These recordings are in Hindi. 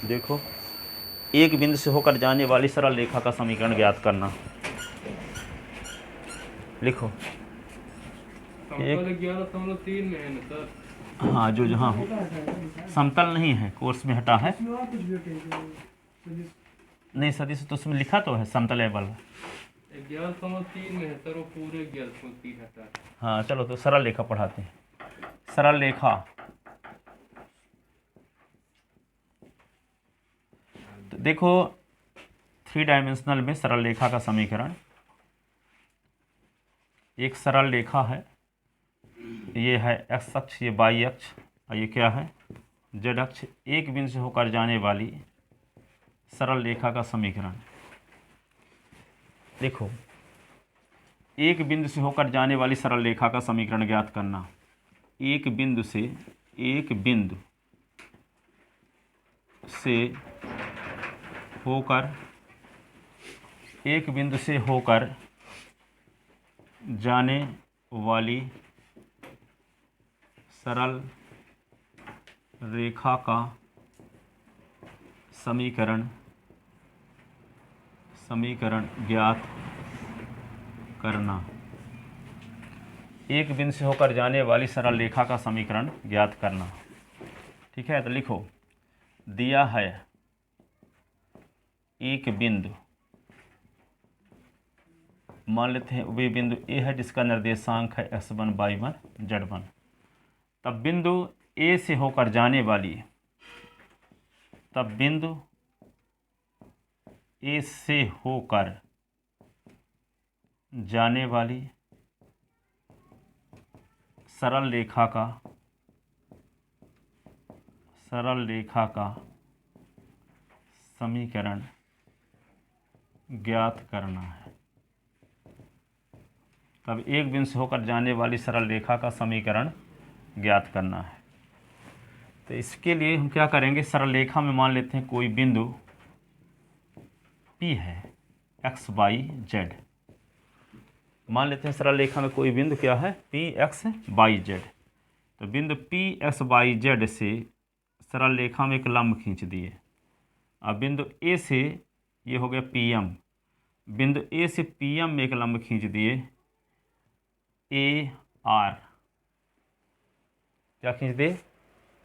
देखो, एक बिंदु से होकर जाने वाली सरल रेखा का समीकरण ज्ञात करना। लिखो एक, 11.3 में है ना सर? हाँ जो जहाँ हो, समतल नहीं है, कोर्स में हटा है। नहीं सदिश तो उसमें लिखा तो है समतल है वाला। 11.3 में है सर, वो पूरे 11.3 हटा है। हाँ चलो तो सरल रेखा पढ़ाते हैं। सरल रेखा, तो देखो 3 डायमेंशनल में सरल रेखा का समीकरण, एक सरल रेखा है, ये है एक्स अक्ष, ये वाई अक्ष, और ये क्या है जेड अक्ष। एक बिंदु से होकर जाने वाली सरल रेखा का समीकरण। देखो, एक बिंदु से होकर जाने वाली सरल रेखा का समीकरण ज्ञात करना। एक बिंदु से होकर एक बिंदु से होकर जाने वाली सरल रेखा का समीकरण ज्ञात करना। एक बिंदु से होकर जाने वाली सरल रेखा का समीकरण ज्ञात करना। ठीक है, तो लिखो, दिया है एक बिंदु, मान लेते हैं वही बिंदु ए है जिसका निर्देशांक है x1 y1 z1। तब बिंदु ए से होकर जाने वाली, सरल रेखा का समीकरण ज्ञात करना है। तब एक बिंदु से होकर जाने वाली सरल रेखा का समीकरण ज्ञात करना है। तो इसके लिए हम क्या करेंगे, सरल रेखा में मान लेते हैं कोई बिंदु P है, x y z। मान लेते हैं सरल रेखा में कोई बिंदु क्या है, P x y z। तो बिंदु P x y z से सरल रेखा में एक लंब खींच दिए। अब बिंदु A से, ये हो गया PM, बिंदु A से PM में एक लंब खींच दिए, AR। क्या खींच दे,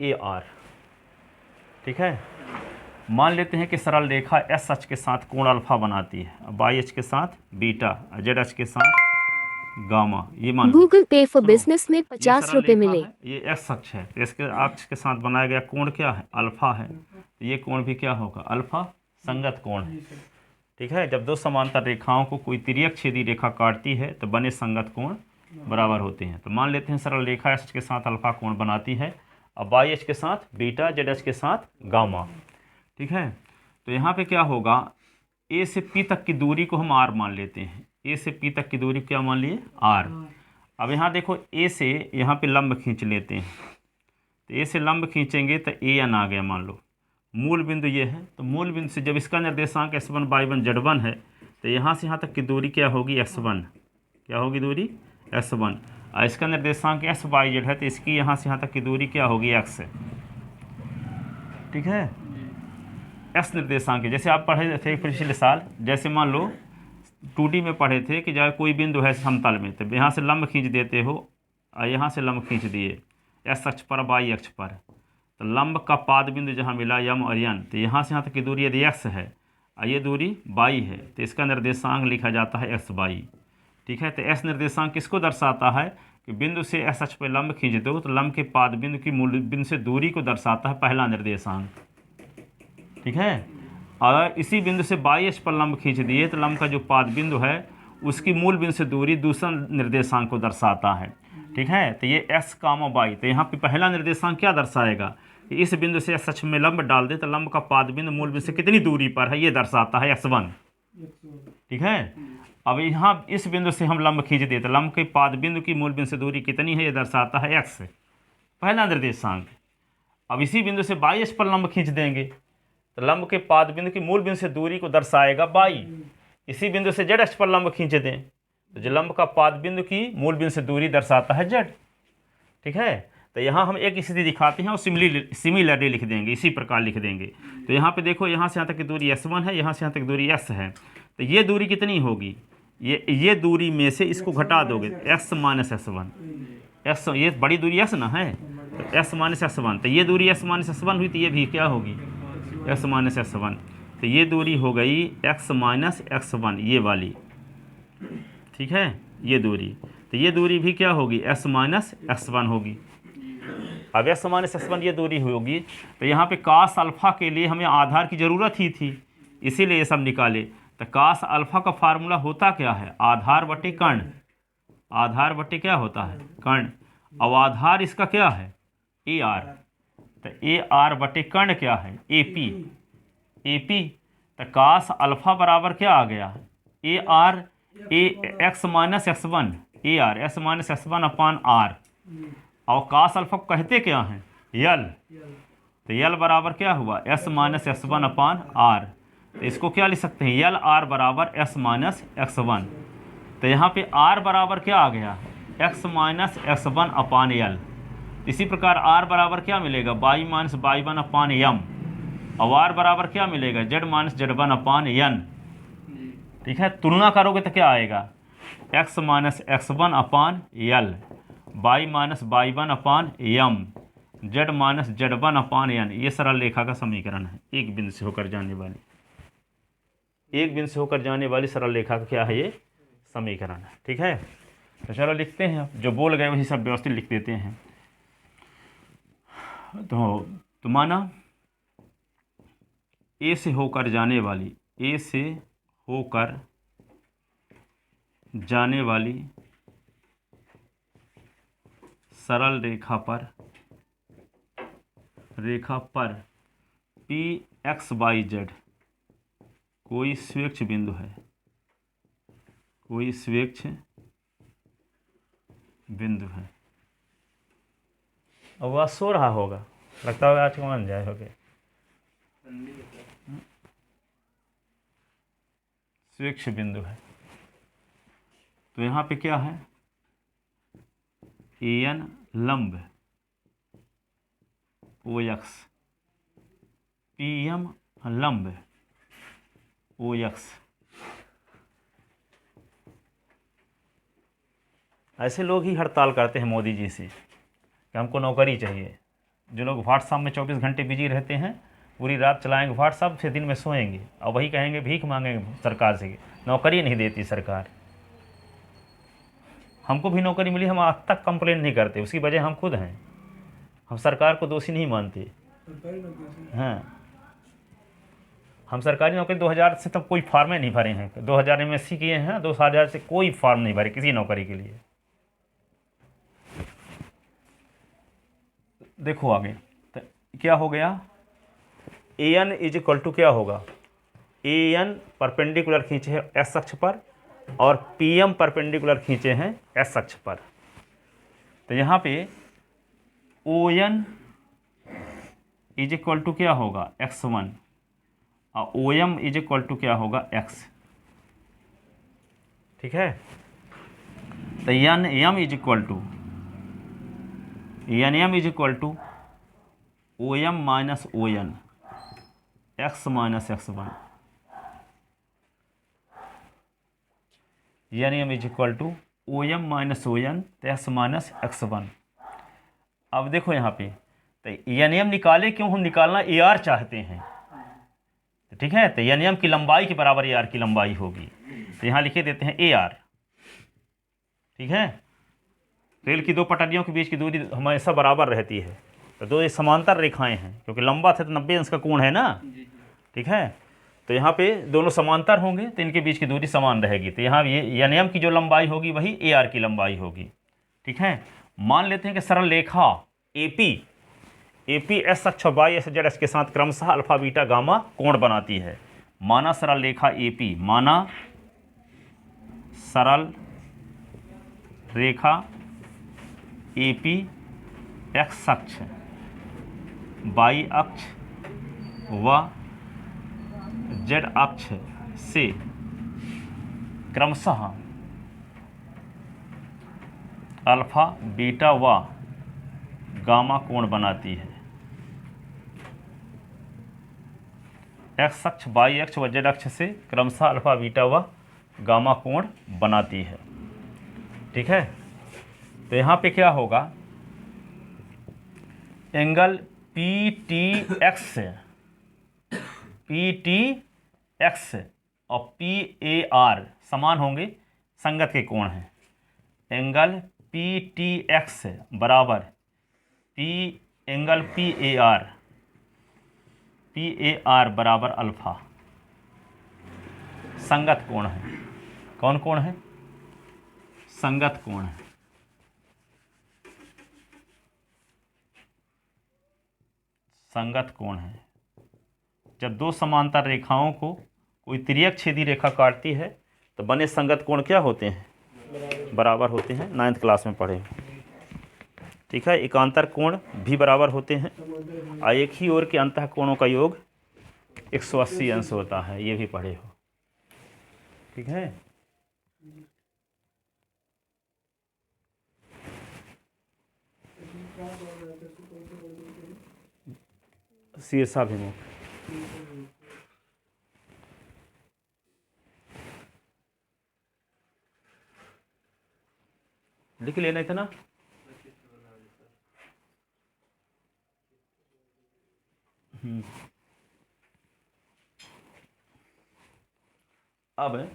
AR। ठीक है, मान लेते हैं कि सरल रेखा एस अक्ष के साथ कोण अल्फा बनाती है, वाई अक्ष के साथ बीटा, जेड अक्ष के साथ गामा। ये मान गूगल पे फॉर सुनो, बिजनेस में ये 50 सरल रुपए रेखा मिले। है, ये एक्स अक्ष है, तो इसके अक्ष के साथ बनाया गया कोण क्या है, अल्फा है। तो ये कोण भी क्या होगा, अल्फा संगत कोण है। ठीक है, जब दो समांतर रेखाओं को कोई तिर्यक छेदी रेखा काटती है तो बने संगत कोण बराबर होते हैं। तो मान लेते हैं सरल रेखा एस के साथ अल्फा कोण बनाती है, अब वाई एच के साथ बीटा, जेड एच के साथ गामा। ठीक है, तो यहाँ पे क्या होगा, ए से पी तक की दूरी को हम आर मान लेते हैं। ए से पी तक की दूरी क्या मान लिए, आर। अब यहाँ देखो, ए से यहाँ पे लंब खींच लेते हैं, तो ए से लंब खींचेंगे तो ए एन आ गया मान लो। मूल बिंदु ये है, तो मूल बिंदु से जब इसका निर्देशांक x1 y1 z1 है, तो यहाँ से यहाँ तक की दूरी क्या होगी, x1। क्या होगी दूरी, x1। और इसका निर्देशांक s y z है, तो इसकी यहाँ से यहाँ तक की दूरी क्या होगी, x है। ठीक है, s निर्देशांक, जैसे आप पढ़े थे पिछले साल, जैसे मान लो 2D में पढ़े थे कि जब कोई बिंदु है समतल में, तो यहाँ से लंब खींच देते हो और यहाँ से लंब खींच दिए एस अक्ष पर, वाई अक्ष पर, तो लंब का पाद बिंदु जहाँ मिला यम और यन, तो यहाँ से यहाँ तक की दूरी यदि एक्स है और ये दूरी वाई है, तो इसका निर्देशांक लिखा जाता है एक्स वाई। ठीक है, तो एस निर्देशांक किसको दर्शाता है कि बिंदु से एस अक्ष पर लंब खींच दो तो लंब के पाद बिंदु की मूल बिंदु से दूरी को दर्शाता है पहला निर्देशांक। ठीक है, और इसी बिंदु से वाई अक्ष पर लंब खींच दिए तो लंब का जो पाद बिंदु है उसकी मूल बिंदु से दूरी दूसरा निर्देशांक को दर्शाता है। ठीक है, तो ये एक्स कामा वाई, तो यहाँ पे पहला निर्देशांक क्या दर्शाएगा कि इस बिंदु से एस अक्ष में लंब डाल दे तो लंब का पाद बिंदु मूल बिंदु से कितनी दूरी पर है, ये दर्शाता है x1। ठीक है, अब यहाँ इस बिंदु से हम लंब खींच दे तो लंब के पाद बिंदु की मूल बिंदु से दूरी कितनी है, ये दर्शाता है x, पहला निर्देशांक। अब इसी बिंदु से वाई अक्ष पर लंब खींच देंगे तो लंब के पाद बिंदु की मूल बिंदु से दूरी को दर्शाएगा वाई। इसी बिंदु से जेड अक्ष पर लंब खींच दें तो जो लंब का पाद बिंदु की मूल बिंदु से दूरी दर्शाता है जेड। ठीक है, तो यहाँ हम एक स्थिति दिखाते हैं और सिमिलरली लिख देंगे, इसी प्रकार लिख देंगे। तो यहाँ पे देखो, यहाँ से यहाँ तक की दूरी S1 है, यहाँ से यहाँ तक दूरी S है। तो ये दूरी कितनी होगी, ये दूरी में से इसको घटा दोगे S माइनस S1, S ये बड़ी दूरी S ना है, तो S माइनस S1, तो ये दूरी S माइनस S1 हुई, तो ये भी क्या होगी S माइनस S1। तो ये दूरी हो गई x माइनस x1, ये वाली, ठीक है, ये दूरी। तो ये दूरी भी क्या होगी S माइनस x1 होगी। अब S माइनस x1 ये दूरी होगी। तो यहाँ पे कास अल्फ़ा के लिए हमें आधार की ज़रूरत ही थी, इसीलिए ये सब निकाले। तो कास अल्फ़ा का फार्मूला होता क्या है, आधार बटे कर्ण, आधार बटे क्या होता है कर्ण। अब आधार इसका क्या है AR, तो AR बटे कर्ण क्या है AP। तो कास अल्फ़ा बराबर क्या आ गया AR x minus x1, AR s minus x1 अपान R। और कास अल्फ़ा को कहते क्या हैं यल, तो यल बराबर क्या हुआ s माइनस x1 अपान R। तो इसको क्या लिख सकते हैं यल R बराबर s माइनस x1। तो यहाँ पे R बराबर क्या आ गया x माइनस x1 अपान यल। इसी प्रकार R बराबर क्या मिलेगा y माइनस y1 अपान यम, और R बराबर क्या मिलेगा z माइनस z1 अपान यन। ठीक है, तुलना करोगे तो क्या आएगा x माइनस x1 अपान यल, y माइनस y1 अपान यम, z माइनस z1 अपान यन। ये सरल रेखा का समीकरण है, एक बिंदु से होकर जाने वाली, एक बिंदु से होकर जाने वाली सरल रेखा का क्या है ये समीकरण है। ठीक है, तो चलो लिखते हैं, जो बोल गए वही सब व्यवस्थित लिख देते हैं। तो माना ए से होकर जाने वाली, ए से होकर जाने वाली सरल रेखा पर पी एक्स वाई जेड कोई स्वेच्छ बिंदु है, कोई स्वेच्छ बिंदु है। अब वह सो रहा होगा, लगता होगा आज मान जाए होगे। स्वेच्छ बिंदु है, तो यहाँ पे क्या है AN लंब OX, PM लंब OX। ऐसे लोग ही हड़ताल करते हैं मोदी जी से कि हमको नौकरी चाहिए। जो लोग व्हाट्सएप में 24 घंटे बिजी रहते हैं, पूरी रात चलाएंगे व्हाट्सएप, फिर दिन में सोएंगे और वही कहेंगे भीख मांगेंगे सरकार से, नौकरी नहीं देती सरकार। हमको भी नौकरी मिली, हम आज तक कंप्लेन नहीं करते, उसकी वजह हम खुद हैं। हम सरकार को दोषी नहीं मानते हैं। हम सरकारी नौकरी 2000 से तब कोई फॉर्म नहीं भरे हैं, 2000 MSc किए हैं, 2000 से कोई फॉर्म नहीं भरे किसी नौकरी के लिए। देखो आगे तो क्या हो गया, AN इज इक्वल टू क्या होगा, AN परपेंडिकुलर खींचे हैं S अक्ष पर और PM परपेंडिकुलर खींचे हैं S अक्ष पर। तो यहाँ पे ON इज इक्वल टू क्या होगा x1 और OM इज इक्वल टू क्या होगा x। ठीक है, तो NM is equal to NM is equal to OM minus ON x minus x1। NM is equal to OM minus ON x minus x1। अब देखो यहाँ पे तो NM निकाले क्यों, हम निकालना AR चाहते हैं। ठीक है, तो NM की लंबाई के बराबर AR की लंबाई होगी, तो यहाँ लिखे देते हैं AR। ठीक है, रेल की दो पटरियों के बीच की दूरी हमेशा बराबर रहती है, तो दो ये समांतर रेखाएं हैं, क्योंकि लंबा था तो 90 अंश का कोण है ना। ठीक है, तो यहाँ पे दोनों समांतर होंगे तो इनके बीच की दूरी समान रहेगी, तो यहाँ ये NM की जो लंबाई होगी वही AR की लंबाई होगी। ठीक है, मान लेते हैं कि सरल रेखा AP S अक्ष और Y Z अक्ष के साथ क्रमशः अल्फा बीटा गामा कोण बनाती है। माना सरल रेखा AP, माना सरल रेखा AP X अक्ष Y अक्ष व Z अक्ष से क्रमशः अल्फा बीटा व गामा कोण बनाती है। एक्स अक्ष, वाई अक्ष व जेड अक्ष से क्रमशः अल्फा, बीटा व गामा कोण बनाती है। ठीक है, तो यहाँ पे क्या होगा, angle P T x, P T x और पी ए आर समान होंगे, संगत के कोण हैं। एंगल पी टी एक्स बराबर P angle P A R बराबर अल्फा, संगत कोण है। कौन कोण है? संगत कोण है। संगत कोण है। जब दो समांतर रेखाओं को कोई तिर्यक छेदी रेखा काटती है तो बने संगत कोण क्या होते हैं? बराबर होते हैं। 9th क्लास में पढ़े। ठीक है, एकांतर कोण भी बराबर होते हैं और एक ही ओर के अंतः कोणों का योग 180 अंश होता है, ये भी पढ़े हो। ठीक है, शीर्षाभिमुख। लिख लेना इतना। अब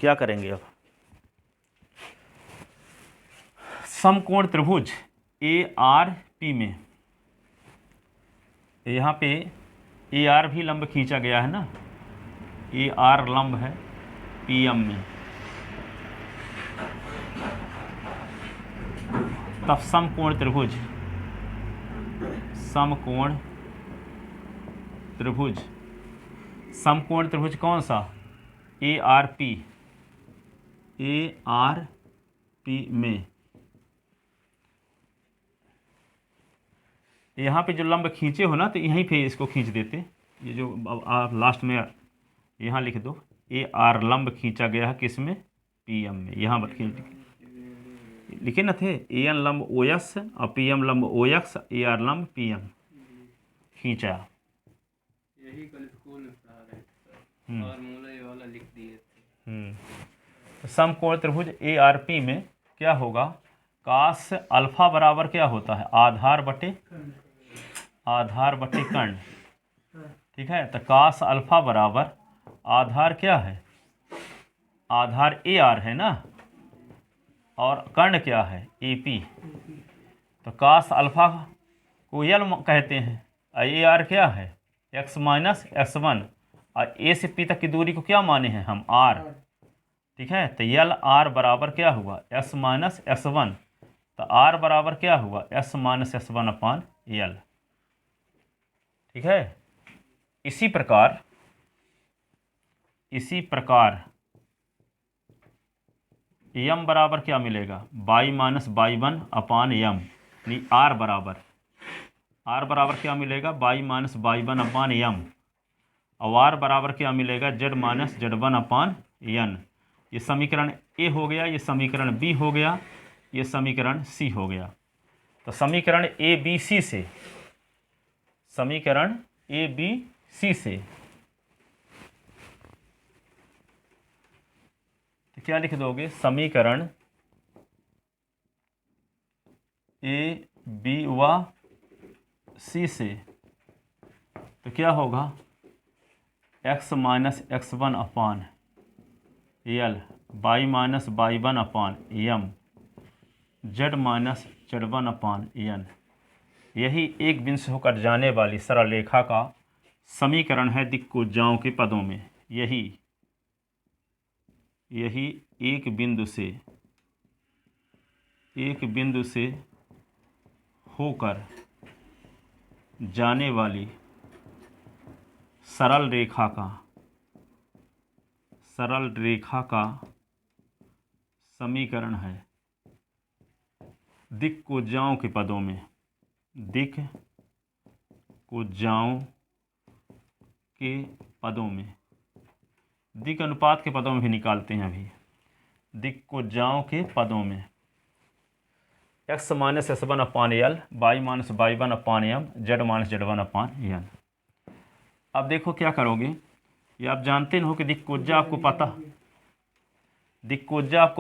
क्या करेंगे? अब समकोण त्रिभुज ए आर पी में, यहाँ पे ए आर भी लंब खींचा गया है ना, ए आर लंब है पी एम में, तब समकोण त्रिभुज, समकोण त्रिभुज, समकोण त्रिभुज कौन सा? ए आर पी में यहाँ पे जो लंब खींचे हो ना, तो यहीं पे इसको खींच देते। ये जो अब आप लास्ट में यहाँ लिख दो, ए आर लंब खींचा गया है किस में? पी एम में। यहाँ पर खींच लिखे न थे, ए एन लंब ओ एस और पी एम लंब ओ एक्स, ए आर लंब पी एम खींचा। यही कल स्कूल में पढ़ा रहे थे, फार्मूला ये वाला लिख दिए थे। समकोण त्रिभुज ए आर पी में क्या होगा? काश अल्फा बराबर क्या होता है? आधार बटे कर्ण। ठीक है, तो काश अल्फा बराबर आधार क्या है? आधार ए आर है ना, और कर्ण क्या है? A P. तो काश अल्फा को यल कहते हैं, ए आर क्या है? एक्स माइनस एक्स वन, और ए से पी तक की दूरी को क्या माने हैं हम? आर। ठीक है, तो यल आर बराबर क्या हुआ? एस माइनस एस वन, तो आर बराबर क्या हुआ? S minus S one upon L. ठीक है, इसी प्रकार यम बराबर क्या मिलेगा? Y minus by one upon M, यानी आर बराबर क्या मिलेगा? Y minus by one upon M, और आर बराबर क्या मिलेगा? Z minus Z one upon N. ये समीकरण ए हो गया, ये समीकरण बी हो गया, ये समीकरण सी हो गया। तो समीकरण ए बी सी से, समीकरण ए बी सी से तो क्या लिख दोगे? समीकरण ए बी व सी से तो क्या होगा? X minus x one upon l, y minus by one upon m, z minus Z one upon n. यही एक बिंदु से होकर जाने वाली सरल रेखा का समीकरण है दिक्कोज्जाओं के पदों में। यही एक बिंदु से होकर जाने वाली सरल रेखा का समीकरण है दिक्कोज्जाओं के पदों में, दिक्कोज्जाओं के पदों में, दिक् अनुपात के पदों में भी निकालते हैं अभी। दिक्कुजाओं के पदों में x minus S one upon l, y minus Y one upon m, z minus Z one upon n. अब देखो क्या करोगे, ये आप जानते हो कि दिक्कुजा आपको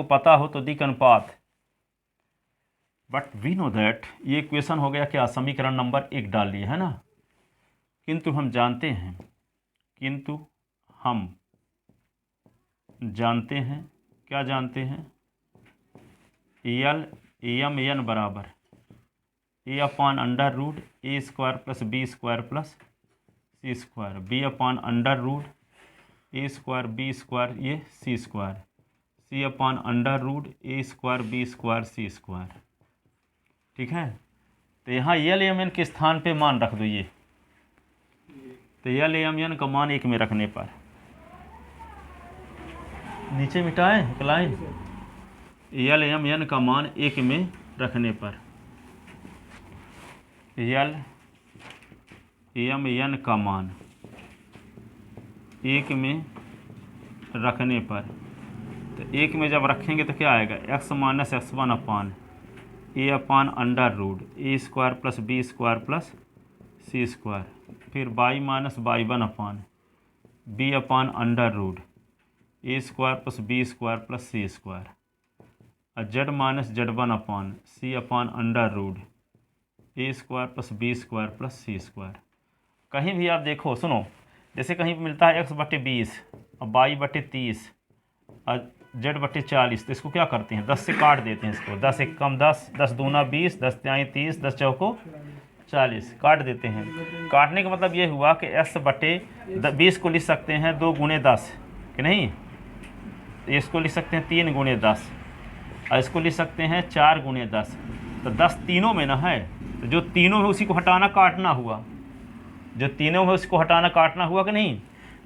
पता हो तो दिक् अनुपात, बट वी नो दैट ये इक्वेशन हो गया क्या, समीकरण नंबर 1 डाल लिए है ना। किंतु हम जानते हैं क्या जानते हैं, एल एम एन बराबर A upon under root A square plus B square plus C square, B upon under root A square B square ये C square, C upon under root ए स्क्वायर बी स्क्वायर सी स्क्वायर। ठीक है, तो यहाँ एल एम एन के स्थान पे मान रख दो ये, तो एल एम एन का मान 1 में रखने पर, नीचे मिटाएं एक लाइन, एल एम एन का मान 1 में रखने पर, एल एम एन का मान 1 में रखने पर, तो 1 में जब रखेंगे तो क्या आएगा, x minus x one upon A upon under root A square plus B square plus C square, फिर Y minus Y one upon B upon under root ए square plus B square plus C square, और Z minus Z one upon C upon under root ए square plus B square plus C square. कहीं भी आप देखो, सुनो, जैसे कहीं पर मिलता है x बटे 20 और वाई बटे 30 और जेड बटे 40, तो इसको क्या करते हैं, 10 से काट देते हैं इसको, 10 एक कम 10, 10 दूना 20, 10 त्याई 30, 10 चौको 40, काट देते हैं। काटने का मतलब ये हुआ कि x बटे 20 को लिख सकते हैं 2 गुणे 10 कि नहीं, इसको लिख सकते हैं 3 गुणे 10 और इसको लिख सकते हैं 4 गुणे 10, तो 10 तीनों में ना है, तो जो तीनों में उसी को हटाना काटना हुआ, जो तीनों में उसको हटाना काटना हुआ कि नहीं।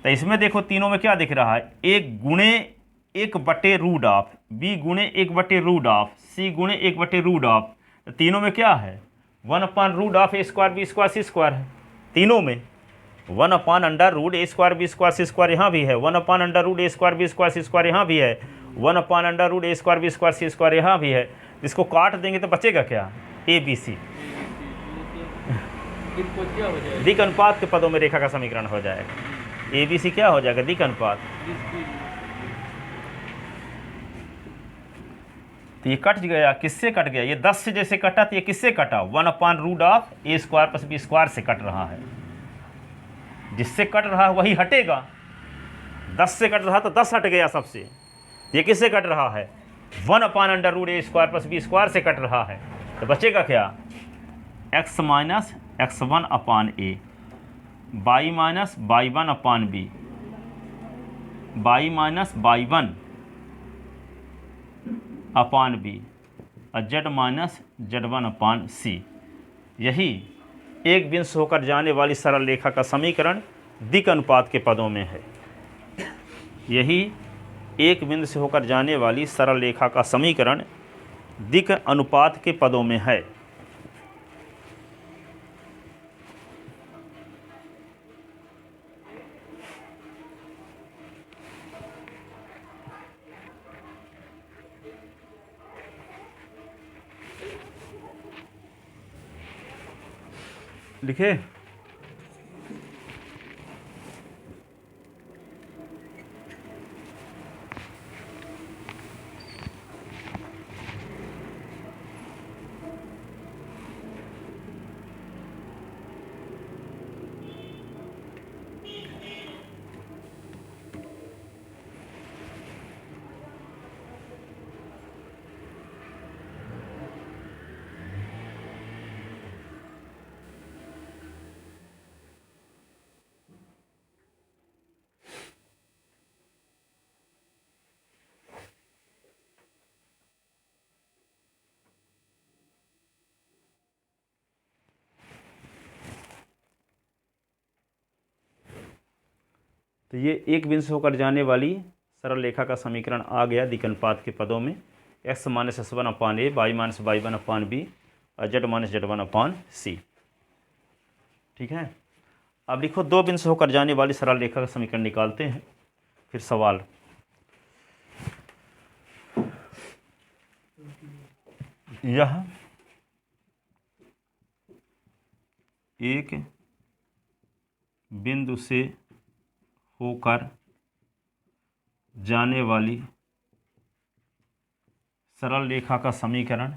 तो इसमें देखो तीनों में क्या दिख रहा है, 1 गुणे 1 बटे रूट ऑफ, बी गुणे 1 बटे रूट ऑफ, सी गुणे 1 बटे रूट ऑफ, तो तीनों में क्या है 1 upon root of a square B square C square है, तीनों में 1 अपान अंडर रूट ए स्क्वायर बी स्क्वायर सी स्क्वायर यहाँ भी है, 1 अपान अंडर रूट ए स्क्वायर बी स्क्वायर सी स्क्वायर यहाँ भी है, 1 अपान अंडर रूट ए स्क्वायर बी स्क्वायर सी स्क्वायर यहाँ भी है। इसको काट देंगे तो बचेगा क्या, ए बी सी, दिक् अनुपात के पदों में रेखा का समीकरण हो जाएगा। ए बी सी क्या हो जाएगा, दिक् अनुपात। तो ये कट गया, किससे कट गया, ये 10 से जैसे कटा तो ये किससे कटा, 1 upon root of a square plus B square से कट रहा है, जिससे कट रहा है वही हटेगा। 10 से कट रहा तो 10 हट गया सबसे, ये किससे कट रहा है, 1 अपान अंडर रूट ए स्क्वायर प्लस बी स्क्वायर से कट रहा है, तो बचेगा क्या, x minus x one upon A, Y minus Y one upon B, Y minus Y one upon B, और Z minus Z one upon C. यही एक बिंदु से होकर जाने वाली सरल रेखा का समीकरण दिक् अनुपात के पदों में है। यही एक बिंदु से होकर जाने वाली सरल रेखा का समीकरण दिक् अनुपात के पदों में है। लिखे, तो ये एक बिंदु से होकर जाने वाली सरल रेखा का समीकरण आ गया दिक् अनुपात के पदों में, x minus S one upon A, Y minus Y one upon B, और Z minus Z one upon C. ठीक है, अब लिखो 2 बिंदु से होकर जाने वाली सरल रेखा का समीकरण निकालते हैं। फिर सवाल, यह एक बिंदु से होकर जाने वाली सरल रेखा का समीकरण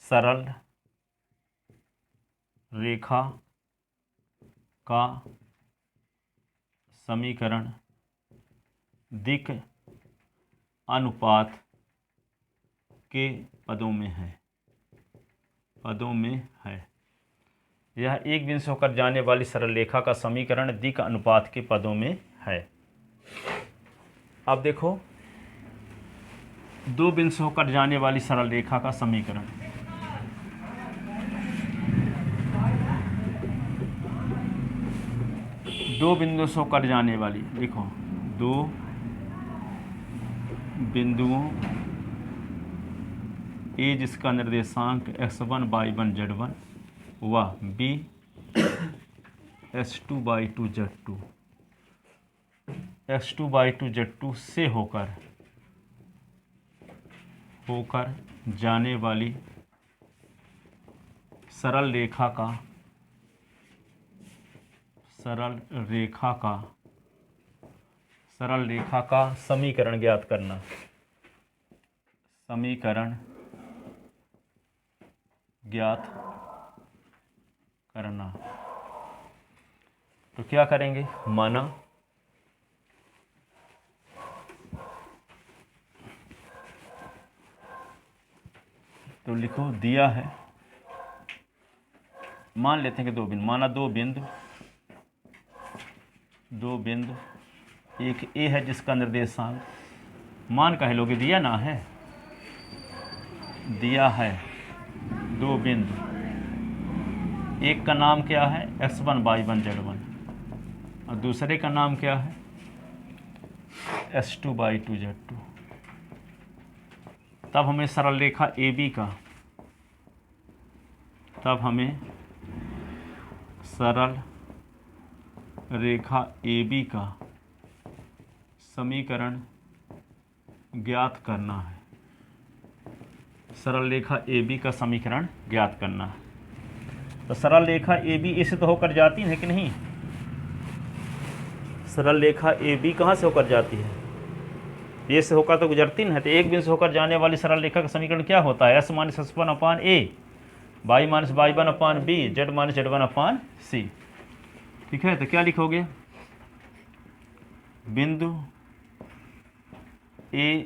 सरल रेखा का समीकरण दिक् अनुपात के पदों में है। यह एक बिंदु से होकर जाने वाली सरल रेखा का समीकरण दिक् अनुपात के पदों में है। अब देखो, दो बिंदु से होकर जाने वाली सरल रेखा का समीकरण, दो बिंदुओं से होकर जाने वाली, देखो दो बिंदुओं ए जिसका निर्देशांक x1 y1 z1 व b x2 y2 z2 x2 y2 z2 से होकर जाने वाली सरल रेखा का समीकरण ज्ञात करना। समीकरण ज्ञात करना। तो क्या करेंगे, माना तो लिखो दिया है, मान लेते हैं कि दो बिंदु, माना दो बिंदु एक ए है जिसका निर्देशांक, मान कह लोगे, दिया ना है, दिया है दो बिंदु, एक का नाम क्या है x1 y1 z1 और दूसरे का नाम क्या है x2 y2 z2। तब हमें सरल रेखा AB का, तब हमें सरल रेखा AB का समीकरण ज्ञात करना है। सरल रेखा AB का समीकरण ज्ञात करना है। तो सरल रेखा AB इससे तो होकर जाती है कि नहीं, सरल रेखा AB कहाँ से होकर जाती है, ये से होकर तो गुजरती है। तो एक बिंदु से होकर जाने वाली सरल रेखा का समीकरण क्या होता है, s minus s1 upon a, y minus y1 upon b, z minus z1 upon c। ठीक है, तो क्या लिखोगे, बिंदु a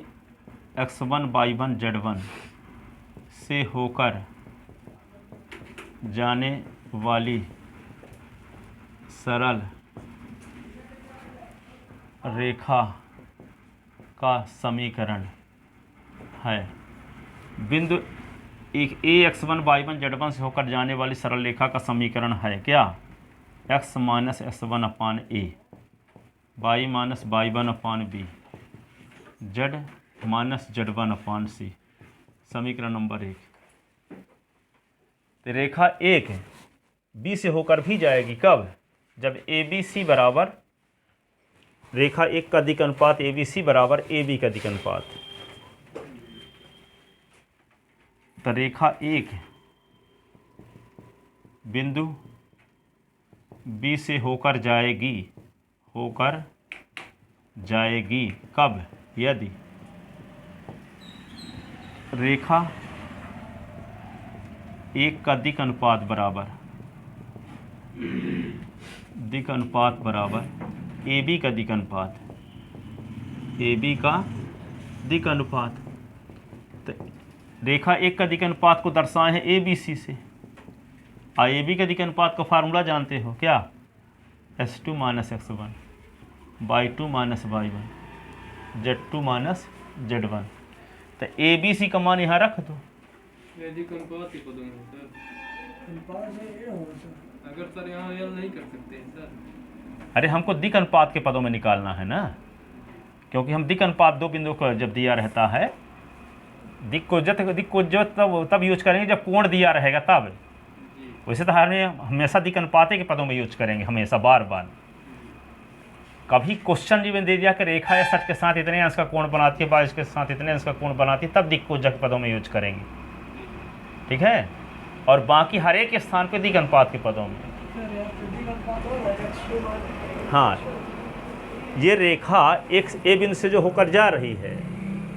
x1 y1 z1 से होकर जाने वाली सरल रेखा का समीकरण है। बिंदु एक ए x1 y1 z1 से होकर जाने वाली सरल रेखा का समीकरण है क्या, x माइनस s1 अपान ए, y माइनस y1 अपान बी, z माइनस z1 अपान सी। समीकरण नंबर 1। तो रेखा एक बी से होकर भी जाएगी, कब, जब ए बी सी बराबर, रेखा एक का दिक् अनुपात ए बी सी बराबर ए बी का दिक् अनुपात। तो रेखा एक बिंदु बी से होकर जाएगी कब, यदि रेखा एक का दिक् अनुपात बराबर ए बी का दिक् अनुपात, ए बी का दिक् अनुपात। तो रेखा एक का दिक् अनुपात को दर्शाए हैं ए बी सी से, और ए बी का दिक् अनुपात का फार्मूला जानते हो क्या, s2 minus x1 y2 minus y1 z2 minus z1। तो ए बी सी का मान यहाँ रख दो। अगर सर यहाँ यल नहीं कर सकते हैं सर, अरे हमको दिक् अनुपात के पदों में निकालना है ना, क्योंकि हम दिक् अनुपात दो बिंदुओं को जब दिया रहता है, दिक् को जो तब यूज करेंगे जब कोण दिया रहेगा तब। वैसे तो हमें हमेशा दिक् अनुपात के पदों में यूज करेंगे, हमेशा बार बार। कभी क्वेश्चन जी में दे दिया कि रेखा या सच के साथ इतने अंश का कोण बनाती है, बाईस के साथ इतने अंश का कोण बनाती है, तब दिक्कोजक पदों में यूज करेंगे, ठीक है। और बाकी हर एक स्थान पे दिक अनुपात के पदों में। हाँ, ये रेखा एक ए बिंदु से जो होकर जा रही है,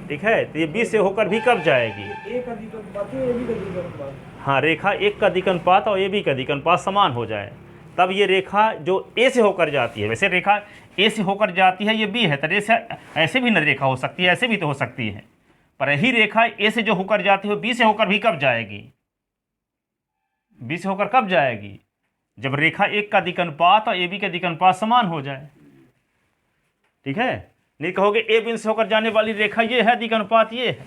ठीक है, तो ये बी से होकर भी कब जाएगी? हाँ, रेखा एक का दिक अनुपात और ए बी का दिक अनुपात समान हो जाए, तब ये रेखा जो ए से होकर जाती है, वैसे रेखा ए से होकर जाती है, ये बी है, तो ऐसे भी न रेखा हो सकती है, ऐसे भी तो हो सकती है, पर यही रेखा ए से जो होकर जाती है बी से होकर भी कब जाएगी? बी से होकर कब जाएगी? जब रेखा एक का दिक अनुपात और ए बी का दिक अनुपात समान हो जाए, ठीक है। नहीं कहोगे ए बिंदु से होकर जाने वाली रेखा ये है, दिक अनुपात ये है,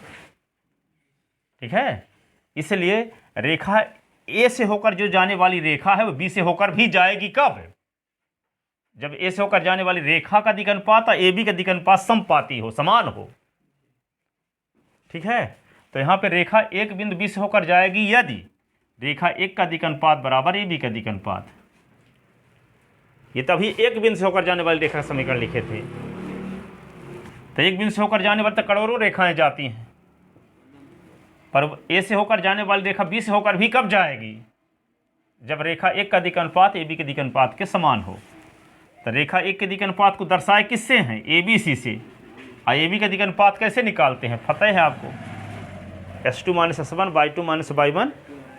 ठीक है। इसलिए रेखा ए से होकर जो जाने वाली रेखा है वो बी से होकर भी जाएगी कब? जब ए से होकर जाने वाली रेखा का दिक अनुपात और ए बी का दिक अनुपात समपाती हो, समान हो, ठीक है। तो यहां पे रेखा एक बिंदु बी से होकर जाएगी यदि रेखा एक का दिक अनुपात बराबर ए बी का दिक अनुपात। ये तभी एक बिंदु से होकर जाने वाली रेखा का समीकरण लिखे थे। तो एक बिंदु से होकर जाने वाली तो करोड़ों रेखाएं जाती हैं, पर ए से होकर जाने वाली रेखा बी से होकर भी कब जाएगी? जब रेखा एक का दिक अनुपात ए बी के दिक अनुपात के समान हो। तो रेखा एक के दिक अनुपात को दर्शाए किससे हैं? ए बी सी से। और ए बी का दिक अनुपात कैसे निकालते हैं, पता है आपको? S2 - S1 Y2 - Y1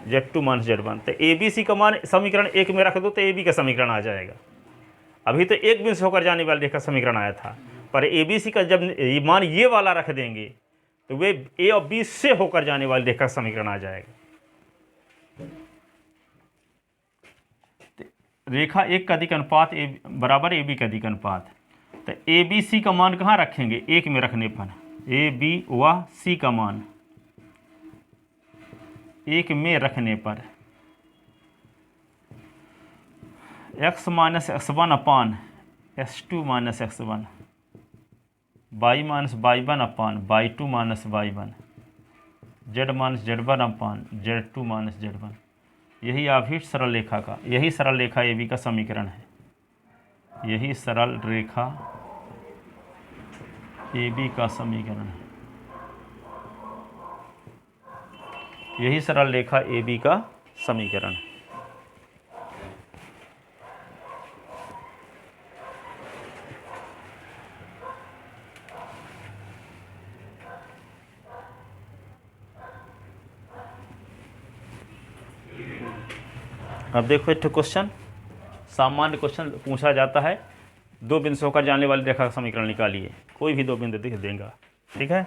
Z2 - Z1। तो ए बी सी का मान समीकरण एक में रख दो तो ए बी का समीकरण आ जाएगा। अभी तो एक बिंदु से होकर जाने वाली रेखा समीकरण आया था, पर ए बी सी का जब मान ये वाला रख देंगे तो वे ए और बी से होकर जाने वाली रेखा समीकरण आ जाएगा। रेखा एक का दिक अनुपात ए बराबर ए बी का दिक अनुपात। तो ए बी सी का मान कहाँ रखेंगे? एक में रखने पर ए बी व सी का मान एक में रखने पर x - x1 अपान S2 - x1 y - y1 अपान y2 - y1 z - z1 अपान z2 - z1। यही आभीष्ट सरल रेखा का, यही सरल रेखा ए बी का समीकरण है। यही सरल रेखा ए बी का समीकरण है। यही सरल रेखा ए बी का समीकरण है। अब देखो एक क्वेश्चन, सामान्य क्वेश्चन पूछा जाता है, दो बिंदु से होकर जाने वाली रेखा का समीकरण निकालिए। कोई भी दो बिंदु दिख देगा, ठीक है।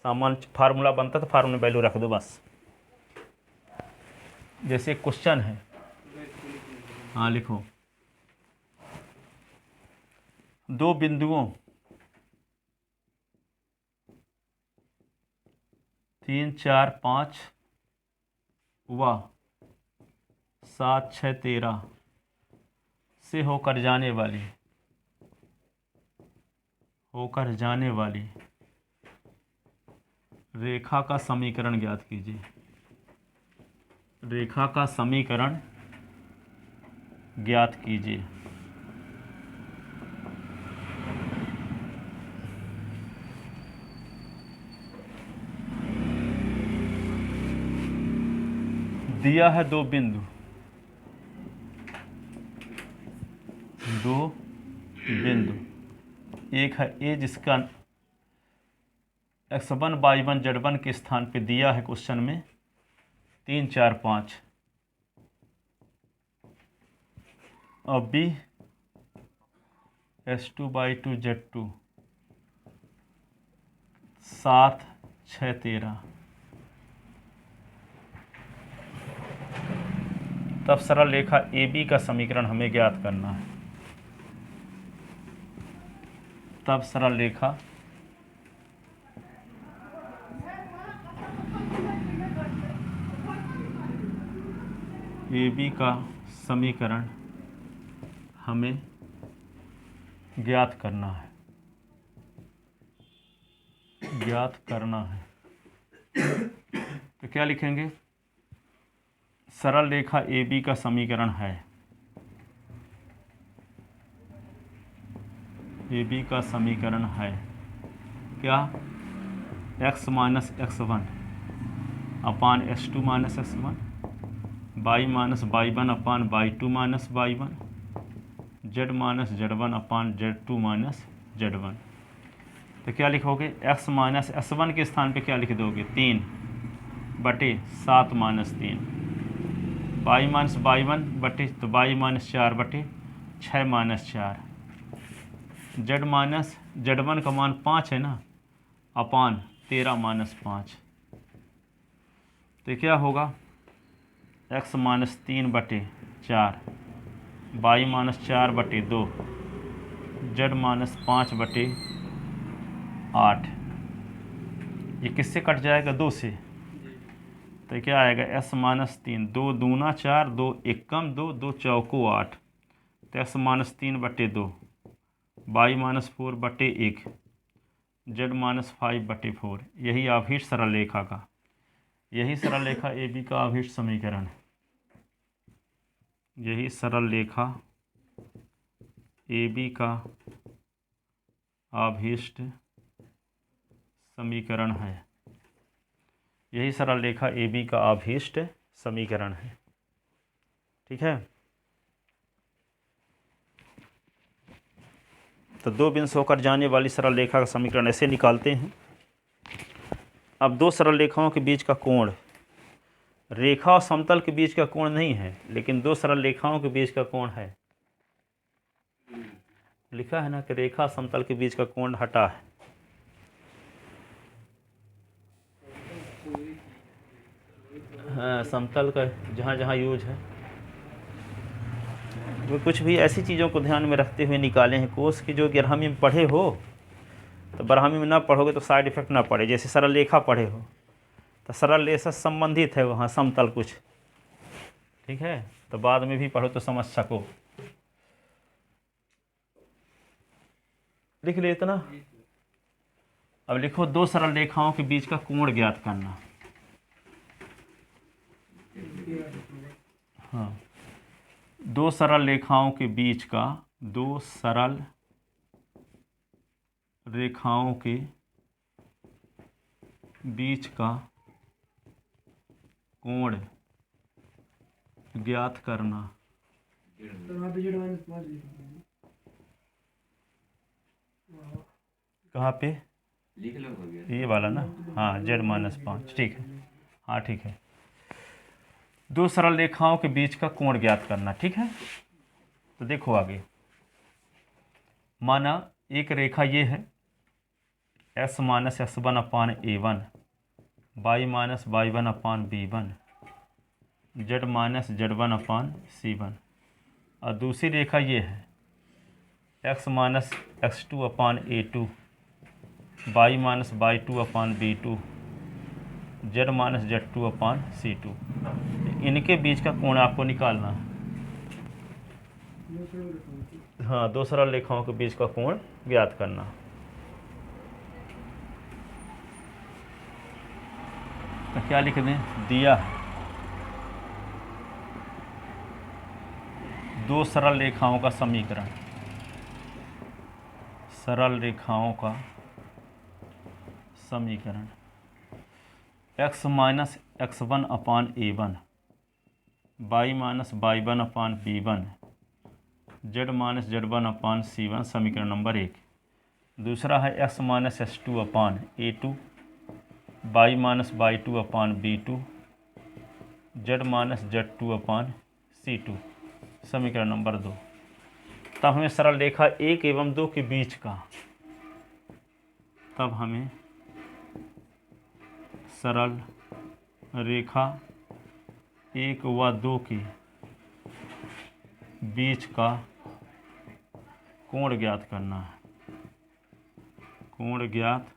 सामान्य फार्मूला बनता तो फार्मूला वैल्यू रख दो बस। जैसे क्वेश्चन है, हाँ लिखो, दो बिंदुओं 3 4 5 व 7 6 13 से होकर जाने वाली रेखा का समीकरण ज्ञात कीजिए। रेखा का समीकरण ज्ञात कीजिए। दिया है दो बिंदु, एक है ए जिसका x1 y1 z1 के स्थान पे दिया है क्वेश्चन में 3 4 5, और बी S2 y2 z2 7 6 13। तब सरल रेखा ए बी का समीकरण हमें ज्ञात करना है। तब सरल रेखा ए बी का समीकरण हमें ज्ञात करना है। तो क्या लिखेंगे? सरल रेखा ए बी का समीकरण है ए बी का समीकरण है क्या, x minus x one upon x two minus x one, y minus Y one upon y two minus Y one, z minus Z one upon z two minus Z one. तो क्या लिखोगे, x माइनस एस वन के स्थान पे क्या लिख दोगे, 3/7 minus 3, y minus Y one बटे तो y minus 4/6 minus 4, z minus Z one का मान 5 है ना, अपान 13 माइनस 5। तो क्या होगा, x minus 3/4, y minus 4/2, z minus 5/8। ये किससे कट जाएगा, 2 से। तो क्या आएगा, s माइनस 3, 2 दूना 4, 2 एक कम 2, 2 चौको 8, तो x minus 3/2, y minus 4/1, z minus 5/4। यही अभीष्ट सरल रेखा का, यही सरल रेखा ए बी का अभीष्ट समीकरण है। यही सरल रेखा ए बी का अभीष्ट समीकरण है। यही सरल रेखा ए बी का अभीष्ट समीकरण है। ठीक है, तो 2 बिंदु से होकर जाने वाली सरल रेखा का समीकरण ऐसे निकालते हैं। अब 2 सरल रेखाओं के बीच का कोण, रेखा और समतल के बीच का कोण नहीं है, लेकिन 2 सरल रेखाओं के बीच का कोण है। लिखा है ना कि रेखा समतल के बीच का कोण हटा है। हाँ, समतल का जहाँ जहाँ यूज है, वो कुछ भी ऐसी चीज़ों को ध्यान में रखते हुए निकाले हैं कोर्स की जो ग्यारहवीं में पढ़े हो, तो 12वीं में ना पढ़ोगे तो साइड इफेक्ट ना पड़े। जैसे सरल रेखा पढ़े हो तो सरल रेखा से संबंधित है वहाँ समतल कुछ, ठीक है, तो बाद में भी पढ़ो तो समझ सको। लिख ले इतना। अब लिखो, 2 सरल रेखाओं के बीच का कोण ज्ञात करना। हाँ, 2 सरल रेखाओं के बीच का, 2 सरल रेखाओं के बीच का कोण ज्ञात करना। कहाँ पे लिख लो, हो गया ये वाला ना, हाँ, z-5, ठीक है, हाँ ठीक है। 2 सरल रेखाओं के बीच का कोण ज्ञात करना, ठीक है। तो देखो आगे, माना एक रेखा ये है, s minus x one upon a1, y minus Y one upon b1, z minus Z one upon c1, और दूसरी रेखा ये है, x minus x two upon a2, y minus y two upon b2, z minus z two upon c2। इनके बीच का कोण आपको निकालना है। हाँ, 2 सरल रेखाओं के बीच का कोण ज्ञात करना। तो क्या लिख दें, दिया है 2 सरल रेखाओं का समीकरण, सरल रेखाओं का समीकरण, x minus x one upon a1, y minus Y one upon b1, z minus Z one upon c1, समीकरण नंबर 1। दूसरा है x minus s two upon a2, y minus y two upon b2, z minus z two upon c2, समीकरण नंबर 2। तब हमें सरल रेखा 1 एवं 2 के बीच का, तब हमें सरल रेखा 1 व 2 के बीच का कोण ज्ञात करना है, कोण ज्ञात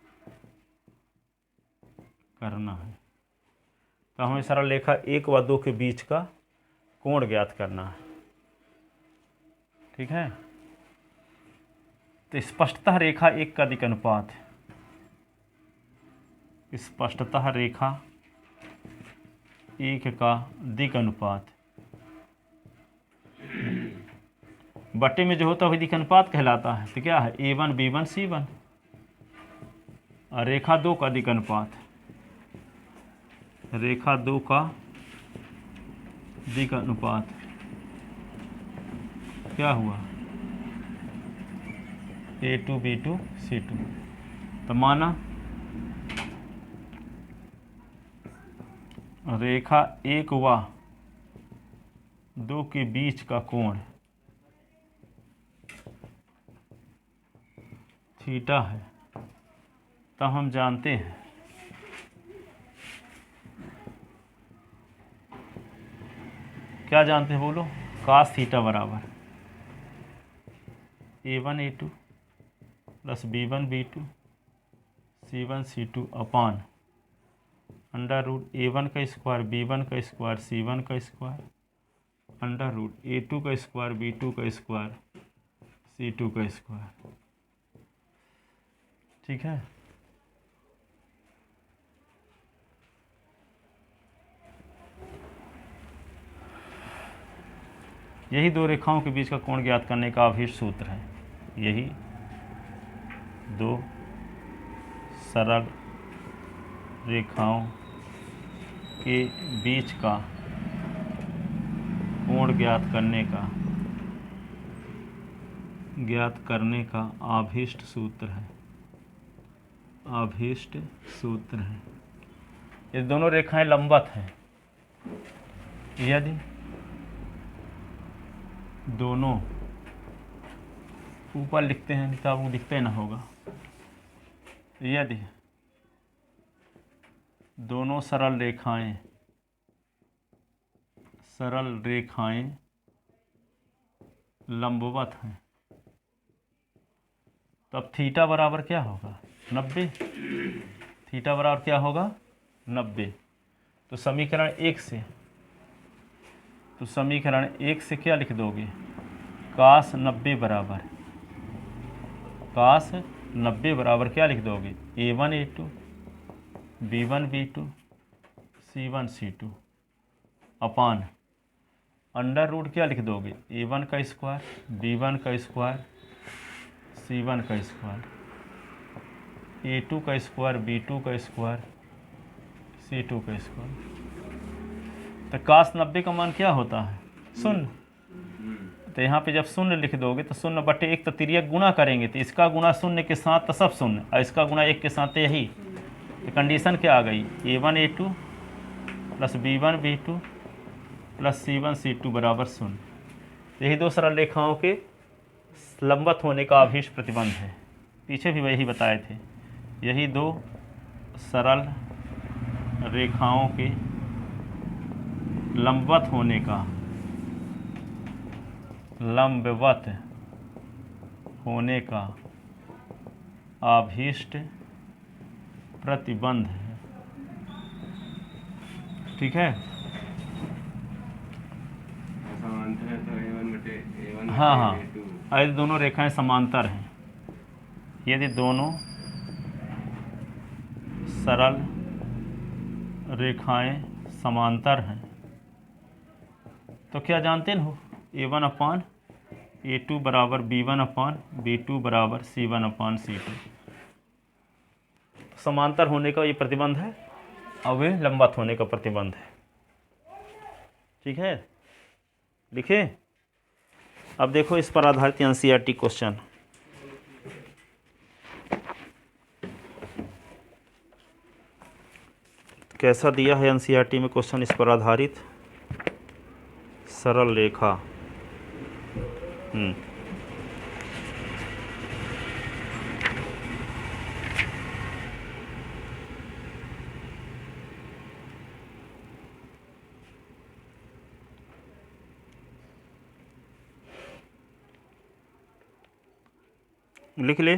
करना है। तो हमें सरल रेखा 1 व 2 के बीच का कोण ज्ञात करना है, ठीक है। तो स्पष्टतः रेखा 1 का दिक् अनुपात, स्पष्टतः रेखा 1 का दिक् अनुपात बटे में जो होता है वही अनुपात कहलाता है। तो क्या है A1 B1 C1, और रेखा 2 का दिक अनुपात, रेखा 2 का दिक अनुपात क्या हुआ A2 B2 C2। तो माना रेखा 1 व 2 के बीच का कोण थीटा है, तो हम जानते हैं क्या जानते हैं बोलो, कास थीटा बराबर A1 A2 plus B1 B2 C1 C2 अपान अंडर रूट A1 का स्क्वायर B1 का स्क्वायर C1 का स्क्वायर अंडर रूट A2 का स्क्वायर B2 का स्क्वायर C2 का स्क्वायर। ठीक है, यही दो रेखाओं के बीच का कोण ज्ञात करने का अभीष्ट सूत्र है। यही दो सरल रेखाओं के बीच का कोण ज्ञात करने का अभीष्ट सूत्र है, अभीष्ट सूत्र है। ये दोनों रेखाएं लंबवत हैं, यदि दोनों ऊपर लिखते हैं तो आपको दिखते ना होगा, यदि दोनों सरल रेखाएं लंबवत हैं, तब थीटा बराबर क्या होगा 90। थीटा बराबर क्या होगा 90। तो समीकरण 1 से क्या लिख दोगे, कास 90 बराबर क्या लिख दोगे A1 A2 B1 B2 C1 C2 अपान अंडर रूट क्या लिख दोगे A1 का स्क्वायर B1 का स्क्वायर C1 का स्क्वायर A2 का स्क्वायर B2 का स्क्वायर C2 का स्क्वायर। तो कास 90 का मान क्या होता है 0। तो यहाँ पे जब 0 लिख दोगे तो 0/1 तो तिर्यक गुणा करेंगे, तो इसका गुणा 0 के साथ तो सब 0 और इसका गुणा 1 के साथ यही। तो कंडीशन क्या आ गई A1 A2 plus B1 B2 plus C1 C2 बराबर 0। यही दो सरल रेखाओं के लंबवत होने का अभीष्ट प्रतिबंध है। पीछे भी वही बताए थे, यही दो सरल रेखाओं के लंबवत होने का अभीष्ट प्रतिबंध है। ठीक है, हाँ, यदि दोनों रेखाएं समांतर हैं, यदि दोनों सरल रेखाएं समांतर हैं तो क्या जानते हो A1/A2 बराबर B1/B2 बराबर C1/C2। समांतर होने का ये प्रतिबंध है और वे लंबवत होने का प्रतिबंध है। ठीक है, लिखे। अब देखो इस पर आधारित एनसीईआरटी क्वेश्चन। कैसा दिया है एनसीईआरटी में क्वेश्चन इस पर आधारित, सरल रेखा लिख ले।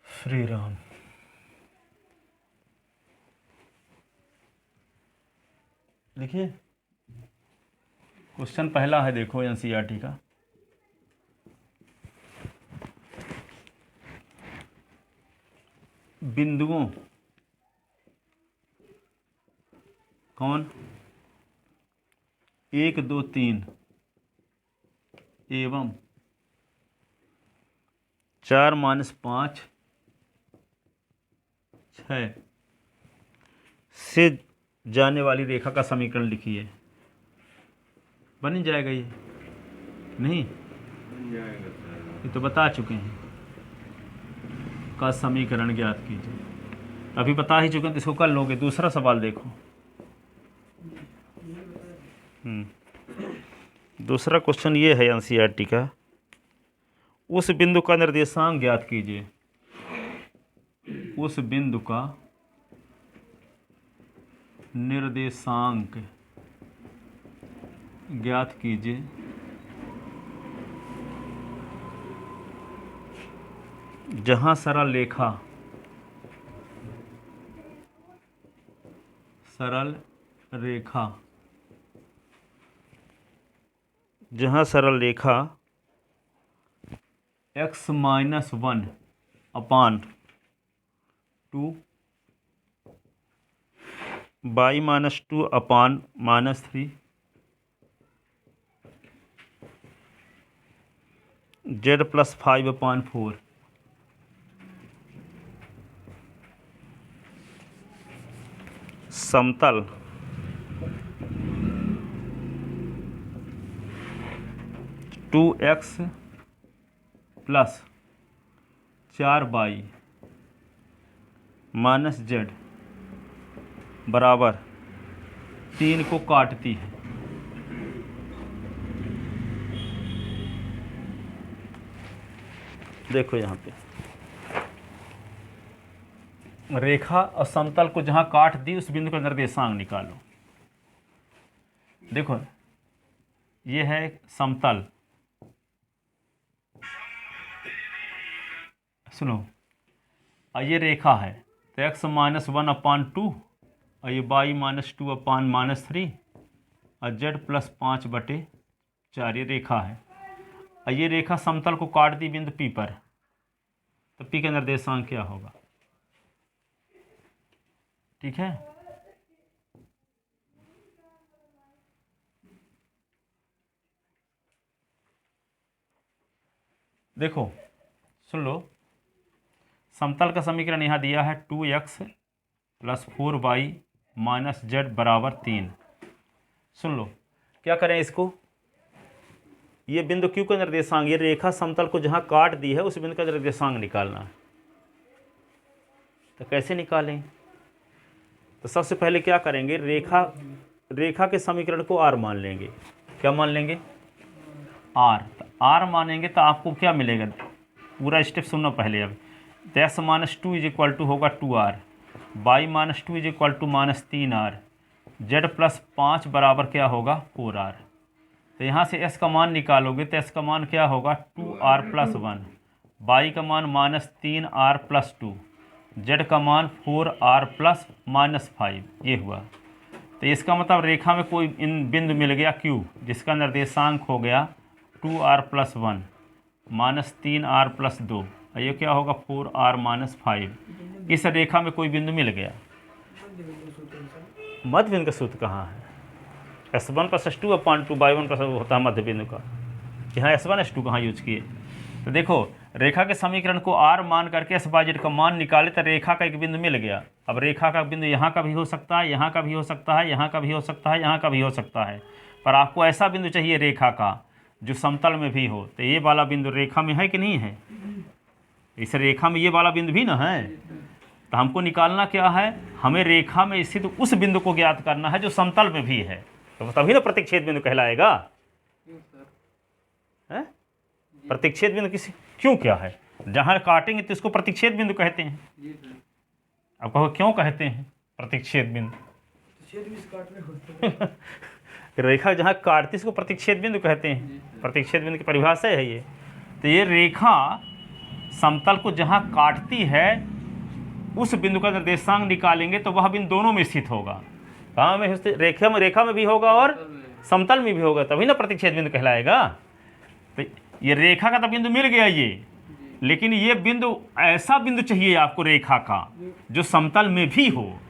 श्री राम। लिखिए क्वेश्चन पहला है, देखो एनसीईआरटी का। बिंदुओं कौन 1 2 3 एवं 4 - 5 6 से जाने वाली रेखा का समीकरण लिखिए। बन जाएगा ये? नहीं बन जाएगा सर। ये तो बता चुके हैं, का समीकरण ज्ञात कीजिए। अभी बता ही चुके हैं तो इसको कर लोगे। दूसरा सवाल देखो। दूसरा क्वेश्चन ये है एनसीईआरटी का, उस बिंदु का निर्देशांक ज्ञात कीजिए। उस बिंदु का निर्देशांक ज्ञात कीजिए जहां सरल रेखा x - 1/2 y - 2/-3 z + 5/4 समतल टू एक्स + 4y - z बराबर 3 को काटती है। देखो यहाँ पे रेखा और समतल को जहाँ काट दी उस बिंदु का निर्देशांक निकालो। देखो ये है समतल, सुनो, और ये रेखा है तो x - 1/2 और ये y - 2/-3 और z + 5/4 ये रेखा है। और ये रेखा समतल को काट दी बिंदु P पर, तो P का निर्देशांक क्या होगा? ठीक है, देखो सुन लो। समतल का समीकरण यहाँ दिया है 2x + 4y - z बराबर 3। सुन लो, क्या करें इसको? ये बिंदु Q का निर्देशांक, ये रेखा समतल को जहाँ काट दी है उस बिंदु का निर्देशांक निकालना है। तो कैसे निकालें? तो सबसे पहले क्या करेंगे, रेखा के समीकरण को r मान लेंगे। क्या मान लेंगे? r। तो r मानेंगे तो आपको क्या मिलेगा? पूरा स्टेप सुनना पहले। अब तो x - 2 होगा 2r, y - 2 -3r, z + 5 बराबर क्या होगा? 4r। तो यहाँ से s का मान निकालोगे तो s का मान क्या होगा? 2r + 1, y का मान -3r + 2, z का मान 4r + -5 ये हुआ। तो इसका मतलब रेखा में कोई इन बिंदु मिल गया Q, जिसका निर्देशांक हो गया 2r + 1 -3r + 2, और ये क्या होगा? 4r - 5। इस रेखा में कोई बिंदु मिल गया। मध्य बिंदु का सूत्र कहाँ है? S1 + S2/2 y1 + होता है मध्य बिंदु का। यहाँ S1 S2 कहाँ यूज किए? तो देखो रेखा के समीकरण को r मान करके s y z का मान निकाले तो रेखा का एक बिंदु मिल गया। अब रेखा का बिंदु यहाँ का भी हो सकता है, यहाँ का भी हो सकता है, यहाँ का भी हो सकता है, यहाँ का भी हो सकता है, पर आपको ऐसा बिंदु चाहिए रेखा का जो समतल में भी हो। तो ये वाला बिंदु रेखा में है कि नहीं है? इस रेखा में ये वाला बिंदु भी ना है। तो हमको निकालना क्या है? हमें रेखा में स्थित उस बिंदु को ज्ञात करना है जो समतल में भी है, तो तभी ना प्रतिच्छेद बिंदु कहलाएगा। क्यों सर? है प्रतिच्छेद बिंदु किसी क्यों क्या है? जहाँ काटेंगे तो इसको प्रतिच्छेद बिंदु कहते हैं। जी सर। अब कहो क्यों कहते हैं प्रतिच्छेद बिंदु? रेखा जहाँ काटती इसको प्रतिच्छेद बिंदु कहते हैं। प्रतिच्छेद बिंदु की परिभाषा है ये। तो ये रेखा समतल को जहाँ काटती है उस बिंदु का निर्देशांक निकालेंगे तो वह बिंदु दोनों में स्थित होगा। कहाँ में? रेखा में भी होगा और समतल में भी होगा तभी ना प्रतिच्छेद बिंदु कहलाएगा। तो ये रेखा का तो बिंदु मिल गया ये, लेकिन ये बिंदु ऐसा बिंदु चाहिए आपको रेखा का जो समतल में भी हो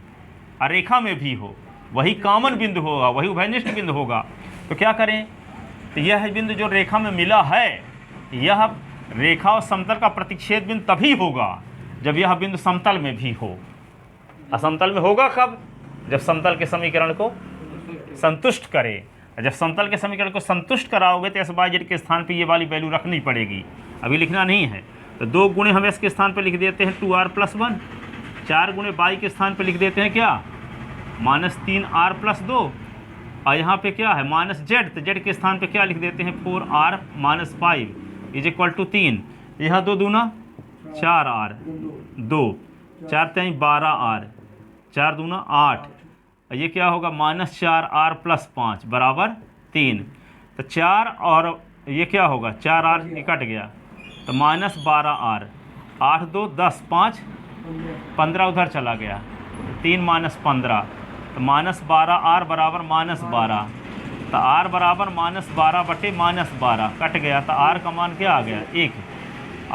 और रेखा में भी हो, वही कॉमन बिंदु होगा, वही उभयनिष्ठ बिंदु होगा। तो क्या करें, तो यह बिंदु जो रेखा में मिला है, यह रेखा और समतल का प्रतिच्छेद बिंदु तभी होगा जब यह बिंदु समतल में भी हो। असमतल में होगा कब, जब समतल के समीकरण को संतुष्ट करे। जब समतल के समीकरण को संतुष्ट कराओगे तो SYZ के स्थान पे ये वाली वैल्यू रखनी पड़ेगी, अभी लिखना नहीं है। तो 2 गुणे हम S के स्थान पे लिख देते हैं 2R+1, 4 गुणे Y के स्थान पे लिख देते हैं क्या, -3R+2, और यहाँ पे क्या है -Z, तो Z के स्थान पे क्या लिख देते हैं 4R-5 = 3। यहाँ 2 दूना 4R, 2 4 3 12R, 4 दूना 8, ये क्या होगा -4R+5 बराबर 3। तो 4 और ये क्या होगा 4R ये कट गया तो -12R, 8 2 10 5 15 उधर चला गया, 3 -15 तो -12R बराबर -12, तो R बराबर -12 बटे -12 कट गया, तो R का मान क्या आ गया 1।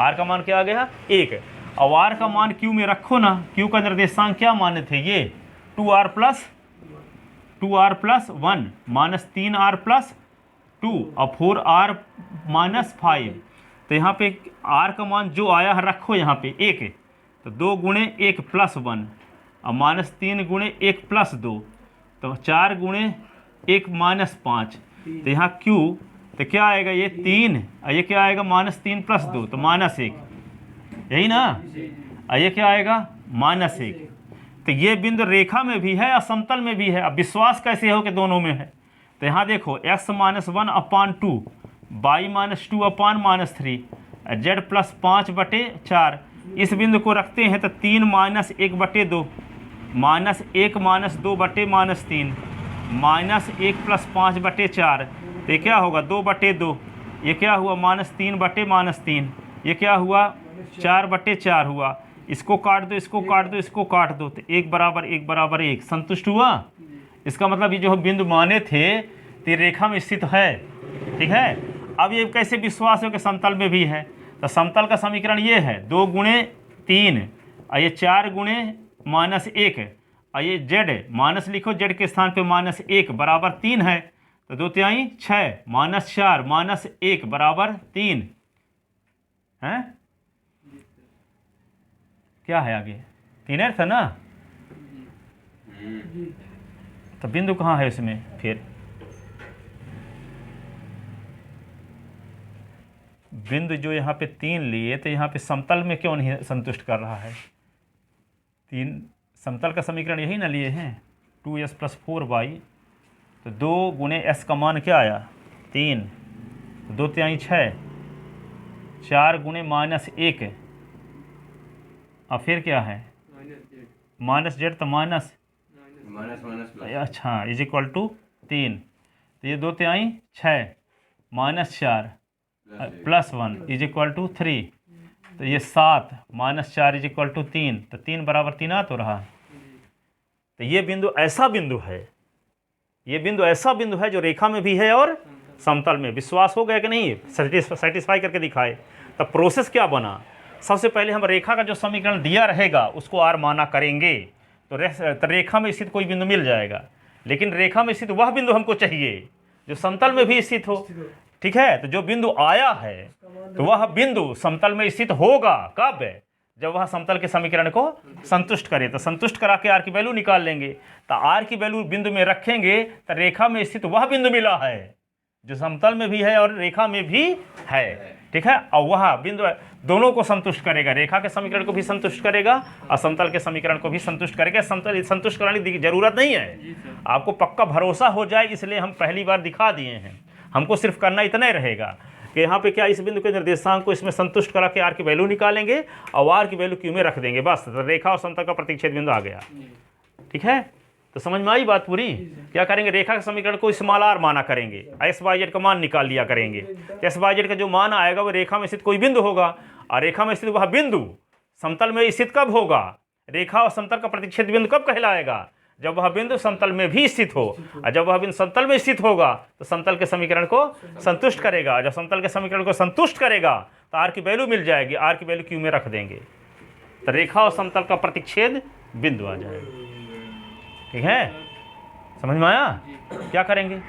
R का मान क्या आ गया 1। और R का मान Q में रखो ना, Q का निर्देशांक क्या माने थे ये 2R + 1 -3R+2 और 4R -5। तो यहाँ पे R का मान जो आया है रखो यहाँ पे 1, तो 2 गुणे 1 + 1 और -3 गुणे 1 + 2, तो 4 गुणे 1 -5। तो यहाँ Q तो क्या आएगा ये 3 और ये क्या आएगा -3 + 2 तो -1, यही ना। और ये क्या आएगा -1। तो ये बिंदु रेखा में भी है और समतल में भी है। अब विश्वास कैसे हो कि दोनों में है, तो यहाँ देखो x - 1/2, y - 2/-3, z + 5/4। इस बिंदु को रखते हैं तो 3 - 1/2, -1 - 2/-3, -1 + 5/4। तो ये क्या होगा 2/2, ये क्या हुआ -3/-3, ये क्या हुआ 4/4 हुआ। इसको काट दो, इसको काट दो, इसको काट दो, तो 1 = 1 = 1 संतुष्ट हुआ। इसका मतलब ये जो बिंदु माने थे तो रेखा में स्थित है, ठीक है। अब ये कैसे विश्वास हो कि समतल में भी है, तो समतल का समीकरण ये है 2 गुणे 3 और ये 4 गुणे -1 और ये z माइनस लिखो, z के स्थान पे -1 बराबर 3 है, तो 2 तिहाई 6 -4 -1 बराबर 3 है। क्या है आगे 3 था ना, तो बिंदु कहाँ है इसमें फिर, बिंदु जो यहाँ पे 3 लिए तो यहाँ पे समतल में क्यों नहीं संतुष्ट कर रहा है। 3 समतल का समीकरण यही ना लिए हैं 2s + 4y, तो 2 गुणे s का मान क्या आया 3, 2 तिहाई 6, 4 गुणे -1 और फिर क्या है -z, तो माइनस अच्छा = 3, तो ये 2 तिहाई 6 -4 +1 = 3, तो ये 7 -4 = 3, तो 3 = 3 आ तो रहा। तो ये बिंदु ऐसा बिंदु है, ये बिंदु ऐसा बिंदु है जो रेखा में भी है और समतल में। विश्वास हो गया कि नहीं, सेटिस्फाई करके दिखाए। तो प्रोसेस क्या बना, सबसे पहले हम रेखा का जो समीकरण दिया रहेगा उसको R माना करेंगे, तो रेखा में स्थित कोई बिंदु मिल जाएगा। लेकिन रेखा में स्थित वह बिंदु हमको चाहिए जो समतल में भी स्थित हो, ठीक है। तो जो बिंदु आया है तो वह बिंदु समतल में स्थित होगा कब, जब वह समतल के समीकरण को संतुष्ट करे। तो संतुष्ट करा के R की वैल्यू निकाल लेंगे, तो R की वैल्यू बिंदु में रखेंगे तो रेखा में स्थित वह बिंदु मिला है जो समतल में भी है और रेखा में भी है, ठीक है। और वह बिंदु दोनों को संतुष्ट करेगा, रेखा के समीकरण को भी संतुष्ट करेगा और समतल के समीकरण को भी संतुष्ट करेगा। संतुष्ट कराने की जरूरत नहीं है, आपको पक्का भरोसा हो जाए, इसलिए हम पहली बार दिखा दिए हैं। हमको सिर्फ करना इतना ही रहेगा कि यहाँ पे क्या इस बिंदु के निर्देशांक को इसमें संतुष्ट करा के R की वैल्यू निकालेंगे और R की वैल्यू Q में रख देंगे, बस तो रेखा और समतल का प्रतिच्छेद बिंदु आ गया, ठीक है। तो समझ में आई बात पूरी। क्या करेंगे, रेखा के समीकरण को r माना करेंगे, SYZ का मान निकाल लिया करेंगे। SYZ का जो मान आएगा वो रेखा में स्थित कोई बिंदु होगा, और रेखा में स्थित वह बिंदु समतल में स्थित कब होगा, रेखा और समतल का प्रतिच्छेद बिंदु कब कहलाएगा, जब वह बिंदु समतल में भी स्थित हो, और जब वह बिंदु समतल में स्थित होगा तो समतल के समीकरण को संतुष्ट करेगा। जब समतल के समीकरण को संतुष्ट करेगा तो आर की वैल्यू मिल जाएगी, आर की वैल्यू क्यू में रख देंगे तो रेखा और समतल का प्रतिच्छेद बिंदु आ जाएगा। ठीक है, समझ में आया? क्या करेंगे,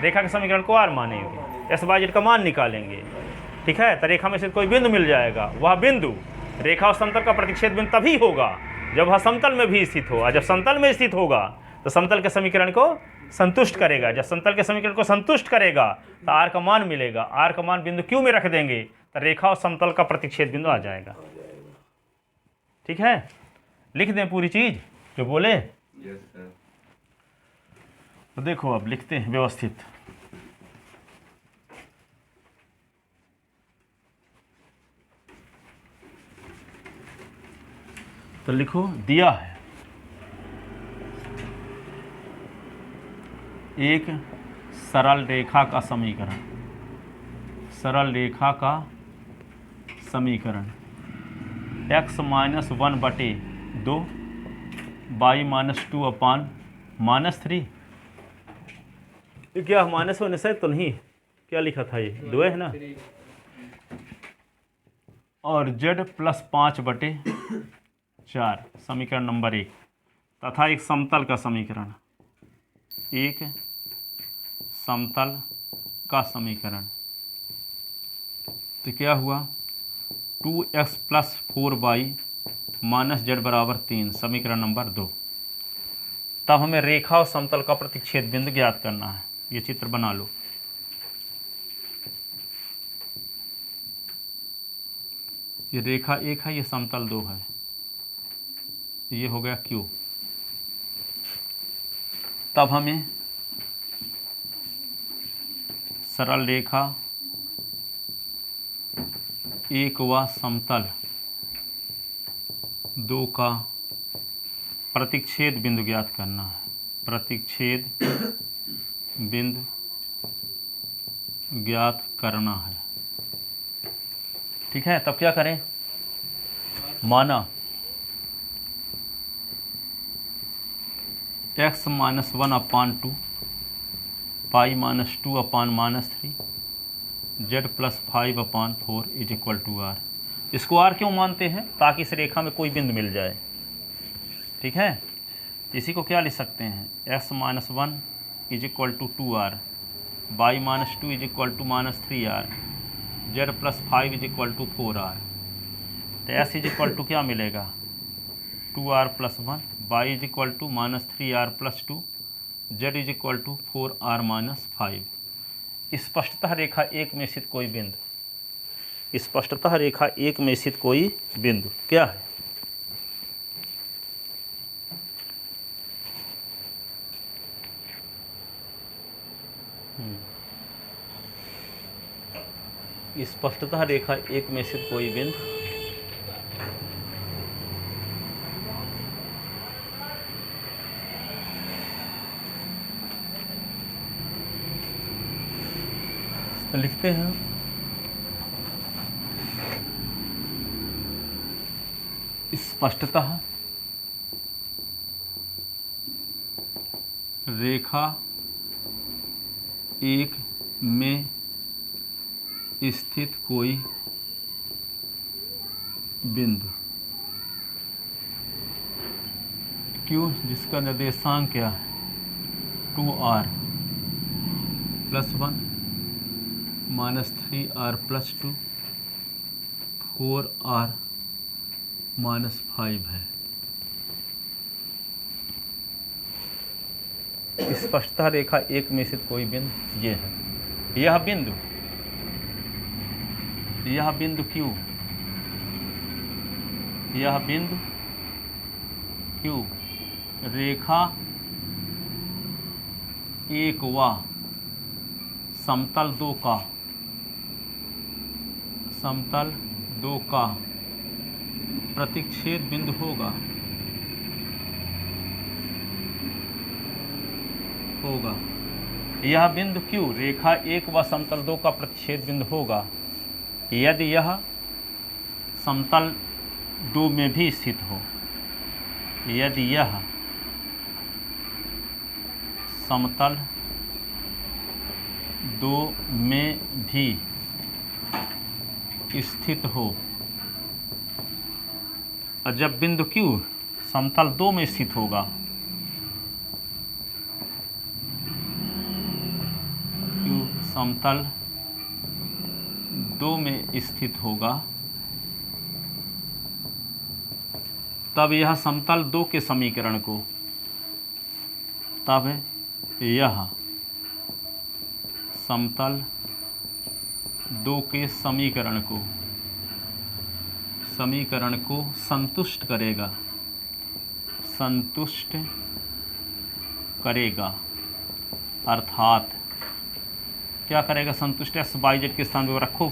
रेखा के समीकरण को आर मानेंगे, एस वाई जेड का मान निकालेंगे। ठीक है, तो रेखा में से कोई बिंदु मिल जाएगा, वह बिंदु रेखा और समतल का प्रतिच्छेद बिंदु तभी होगा जब वह समतल में भी स्थित हो, और जब समतल में स्थित होगा तो समतल के समीकरण को संतुष्ट करेगा। जब समतल के समीकरण को संतुष्ट करेगा तो आर का मान मिलेगा, आर का मान बिंदु क्यू में रख देंगे तो रेखा और समतल का प्रतिच्छेद बिंदु आ जाएगा। ठीक है, लिख दें पूरी चीज जो बोले। Yes sir. तो देखो अब लिखते हैं व्यवस्थित। तो लिखो, दिया है एक सरल रेखा का समीकरण, सरल रेखा का समीकरण x minus 1/2 y minus 2 upon -3। क्या माइनस होने से तो नहीं, क्या लिखा था, ये 2 है ना, और z प्लस 5/4 समीकरण नंबर 1, तथा एक समतल का समीकरण, एक समतल का समीकरण। तो क्या हुआ, 2x plus 4y minus Z बराबर 3 समीकरण नंबर 2। तब हमें रेखा और समतल का प्रतिच्छेद बिंदु ज्ञात करना है। ये चित्र बना लो। ये रेखा 1 है, ये समतल 2 है, ये हो गया Q। तब हमें सरल रेखा 1 व समतल 2 का प्रतिच्छेद बिंदु ज्ञात करना है। प्रतिच्छेद बिंदु ज्ञात करना है। ठीक है, तब क्या करें, माना x minus 1/2 pi minus 2 upon -3 z plus 5/4 is equal to r. इसको आर क्यों मानते हैं, ताकि इस रेखा में कोई बिंदु मिल जाए। ठीक है, इसी को क्या लिख सकते हैं, x minus 1 is equal to 2r, y minus 2 is equal to -3r, z plus 5 is equal to 4r। तो s इज इक्वल टू क्या मिलेगा, 2r plus 1, y is equal to -3r plus 2, z is equal to 4r minus 5। स्पष्टतः रेखा 1 में स्थित कोई बिंदु, स्पष्टतः रेखा 1 में स्थित कोई बिंदु क्या है, स्पष्टतः रेखा 1 में स्थित कोई बिंदु तो लिखते हैं स्पष्टतः रेखा 1 में स्थित कोई बिंदु Q जिसका निर्देशांक क्या है, 2r plus 1 -3r plus 2 4r minus 5 है। स्पष्टतः रेखा 1 में स्थित कोई बिंदु ये है, यह बिंदु Q, यह बिंदु Q रेखा 1 व समतल 2 का प्रतिच्छेद बिंदु होगा यह बिंदु Q रेखा 1 व समतल 2 का प्रतिच्छेद बिंदु होगा यदि यह समतल 2 में भी स्थित हो, यदि यह समतल दो में भी स्थित हो। और जब बिंदु Q समतल दो में स्थित होगा, Q समतल दो में स्थित होगा, तब यह समतल दो के समीकरण को तब यह समतल दो के समीकरण को संतुष्ट करेगा। अर्थात क्या करेगा? संतुष्ट। एक्स वाई जेड के स्थान पर रखो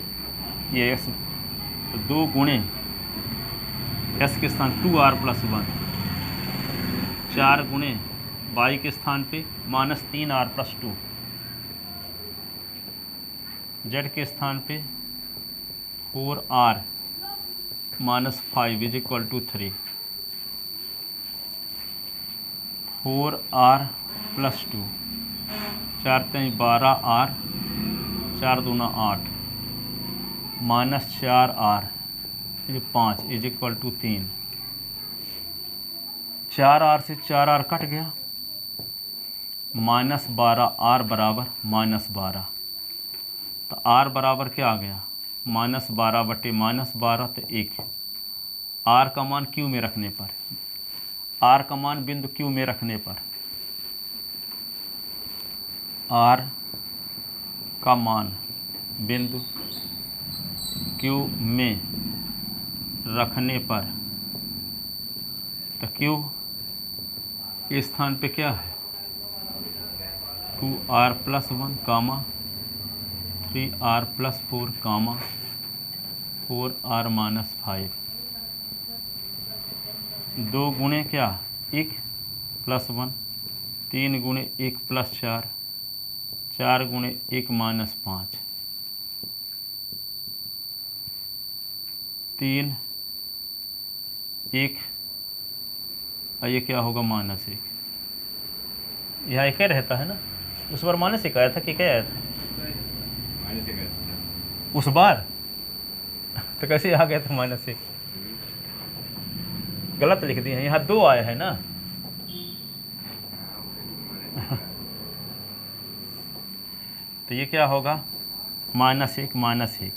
ये एक्स, तो 2 गुणे एस के स्थान 2r+1, 4 गुणे वाई के स्थान पे -3r+2, जेड के स्थान पे 4r -5 = 3, 4r+2, 4 3 12r, 4 दूना 8, -4r 5 = 3, 4r से 4r कट गया, -12r बराबर -12, तो r बराबर क्या आ गया? -12 बटे -12, तो 1। r का मान Q में रखने पर, r का मान बिंदु Q में रखने पर, r का मान बिंदु Q में रखने पर, तो Q के स्थान पे क्या है? 2r+1, 3r+4, 4r-5, 2 गुणे क्या? 1 + 1, 3 गुणे 1 + 4, 4 गुणे 1 -5, 3 1, और ये क्या होगा? -1। यहाँ एक रहता है ना, उस बार -1 आया था कि क्या आया था? उस बार तो कैसे आ गया था -1? गलत लिख दिए हैं, यहाँ 2 आया है ना। तो ये क्या होगा? -1 -1,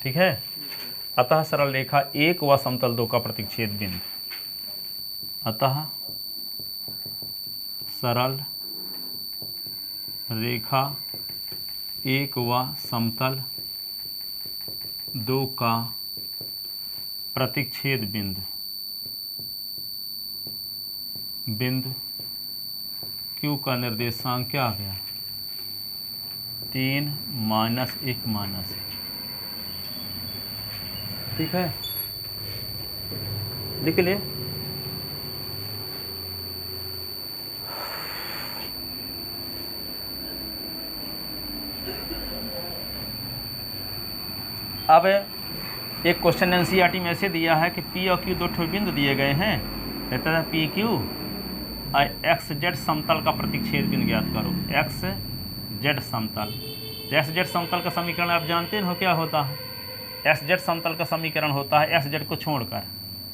ठीक है। अतः सरल रेखा 1 व समतल 2 का प्रतिच्छेद बिंदु, अतः सरल रेखा 1 व समतल 2 का प्रतिच्छेद बिंदु Q का निर्देशांक क्या आ गया? 3 -1 -1, ठीक है। लिख लिए। अब एक क्वेश्चन एनसीईआरटी में ऐसे दिया है कि P और Q 2 ठो बिंदु दिए गए हैं, कहता है PQ और XZ समतल का प्रतिच्छेद बिंदु ज्ञात करो। XZ समतल, तो XZ समतल का समीकरण आप जानते हो क्या होता है? XZ समतल का समीकरण होता है SZ को छोड़कर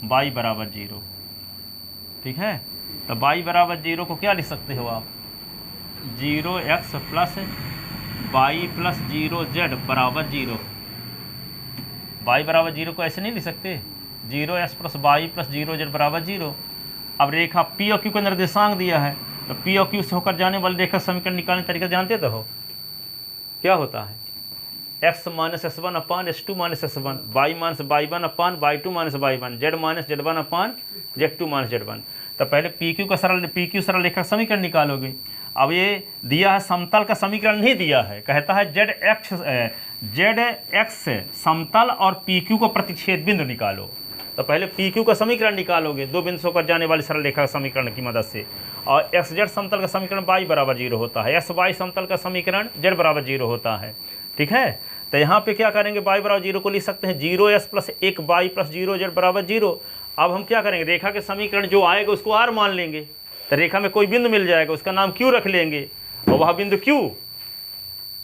y = 0, ठीक है। तो y = 0 को क्या लिख सकते हो आप? 0x + y + 0z = 0। y = 0 को ऐसे नहीं लिख सकते, 0x + y + 0z = 0। अब रेखा P और Q का निर्देशांक दिया है, तो P और Q से होकर जाने वाली रेखा समीकरण निकालने का तरीका जानते तो हो, क्या होता है? x - x1 / x2 - x1, y - y1 / y2 - y1, z - z1 / z2 - z1। तो पहले PQ सरल रेखा का समीकरण निकालोगे। अब ये दिया है समतल का समीकरण नहीं दिया है, कहता है ZX समतल और PQ को प्रतिच्छेद बिंदु निकालो। तो पहले PQ का समीकरण निकालोगे 2 बिंदु से होकर जाने वाली सरल रेखा का समीकरण की मदद से, और XZ समतल का समीकरण y = 0 होता है, XY समतल का समीकरण z = 0 होता है, ठीक है। तो यहाँ पे क्या करेंगे? y = 0 को लिख सकते हैं 0s + 1y + 0z = 0। अब हम क्या करेंगे? रेखा के समीकरण जो आएगा उसको r मान लेंगे, तो रेखा में कोई बिंदु मिल जाएगा, उसका नाम क्यू रख लेंगे, और वह बिंदु क्यू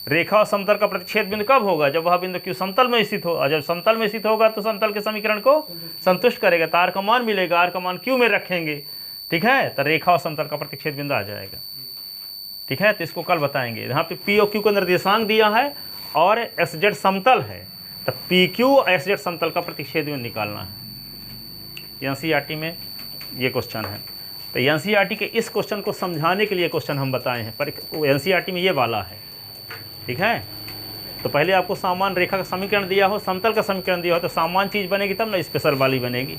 रेखा और समतल का प्रतिच्छेद बिंदु कब होगा, जब वह बिंदु क्यू समतल में स्थित हो, और जब समतल में स्थित होगा तो समतल के समीकरण को संतुष्ट करेगा, तो आर का मान मिलेगा, आर का मान क्यू में रखेंगे, ठीक है, तो रेखा और समतल का प्रतिच्छेद बिंदु आ जाएगा, ठीक है। तो इसको कल बताएंगे। यहाँ पे पी और क्यू का निर्देशांक दिया है और एस जेड समतल है, तो पी क्यू एस जेड समतल का प्रतिच्छेद बिंदु निकालना है। एनसीईआरटी में ये क्वेश्चन है, तो एनसीईआरटी के इस क्वेश्चन को समझाने के लिए क्वेश्चन हम बताए हैं, पर एनसीईआरटी में ये वाला है, ठीक है। तो पहले आपको सामान्य रेखा का समीकरण दिया हो, समतल का समीकरण दिया हो, तो सामान्य चीज़ बनेगी तब ना स्पेशल वाली बनेगी।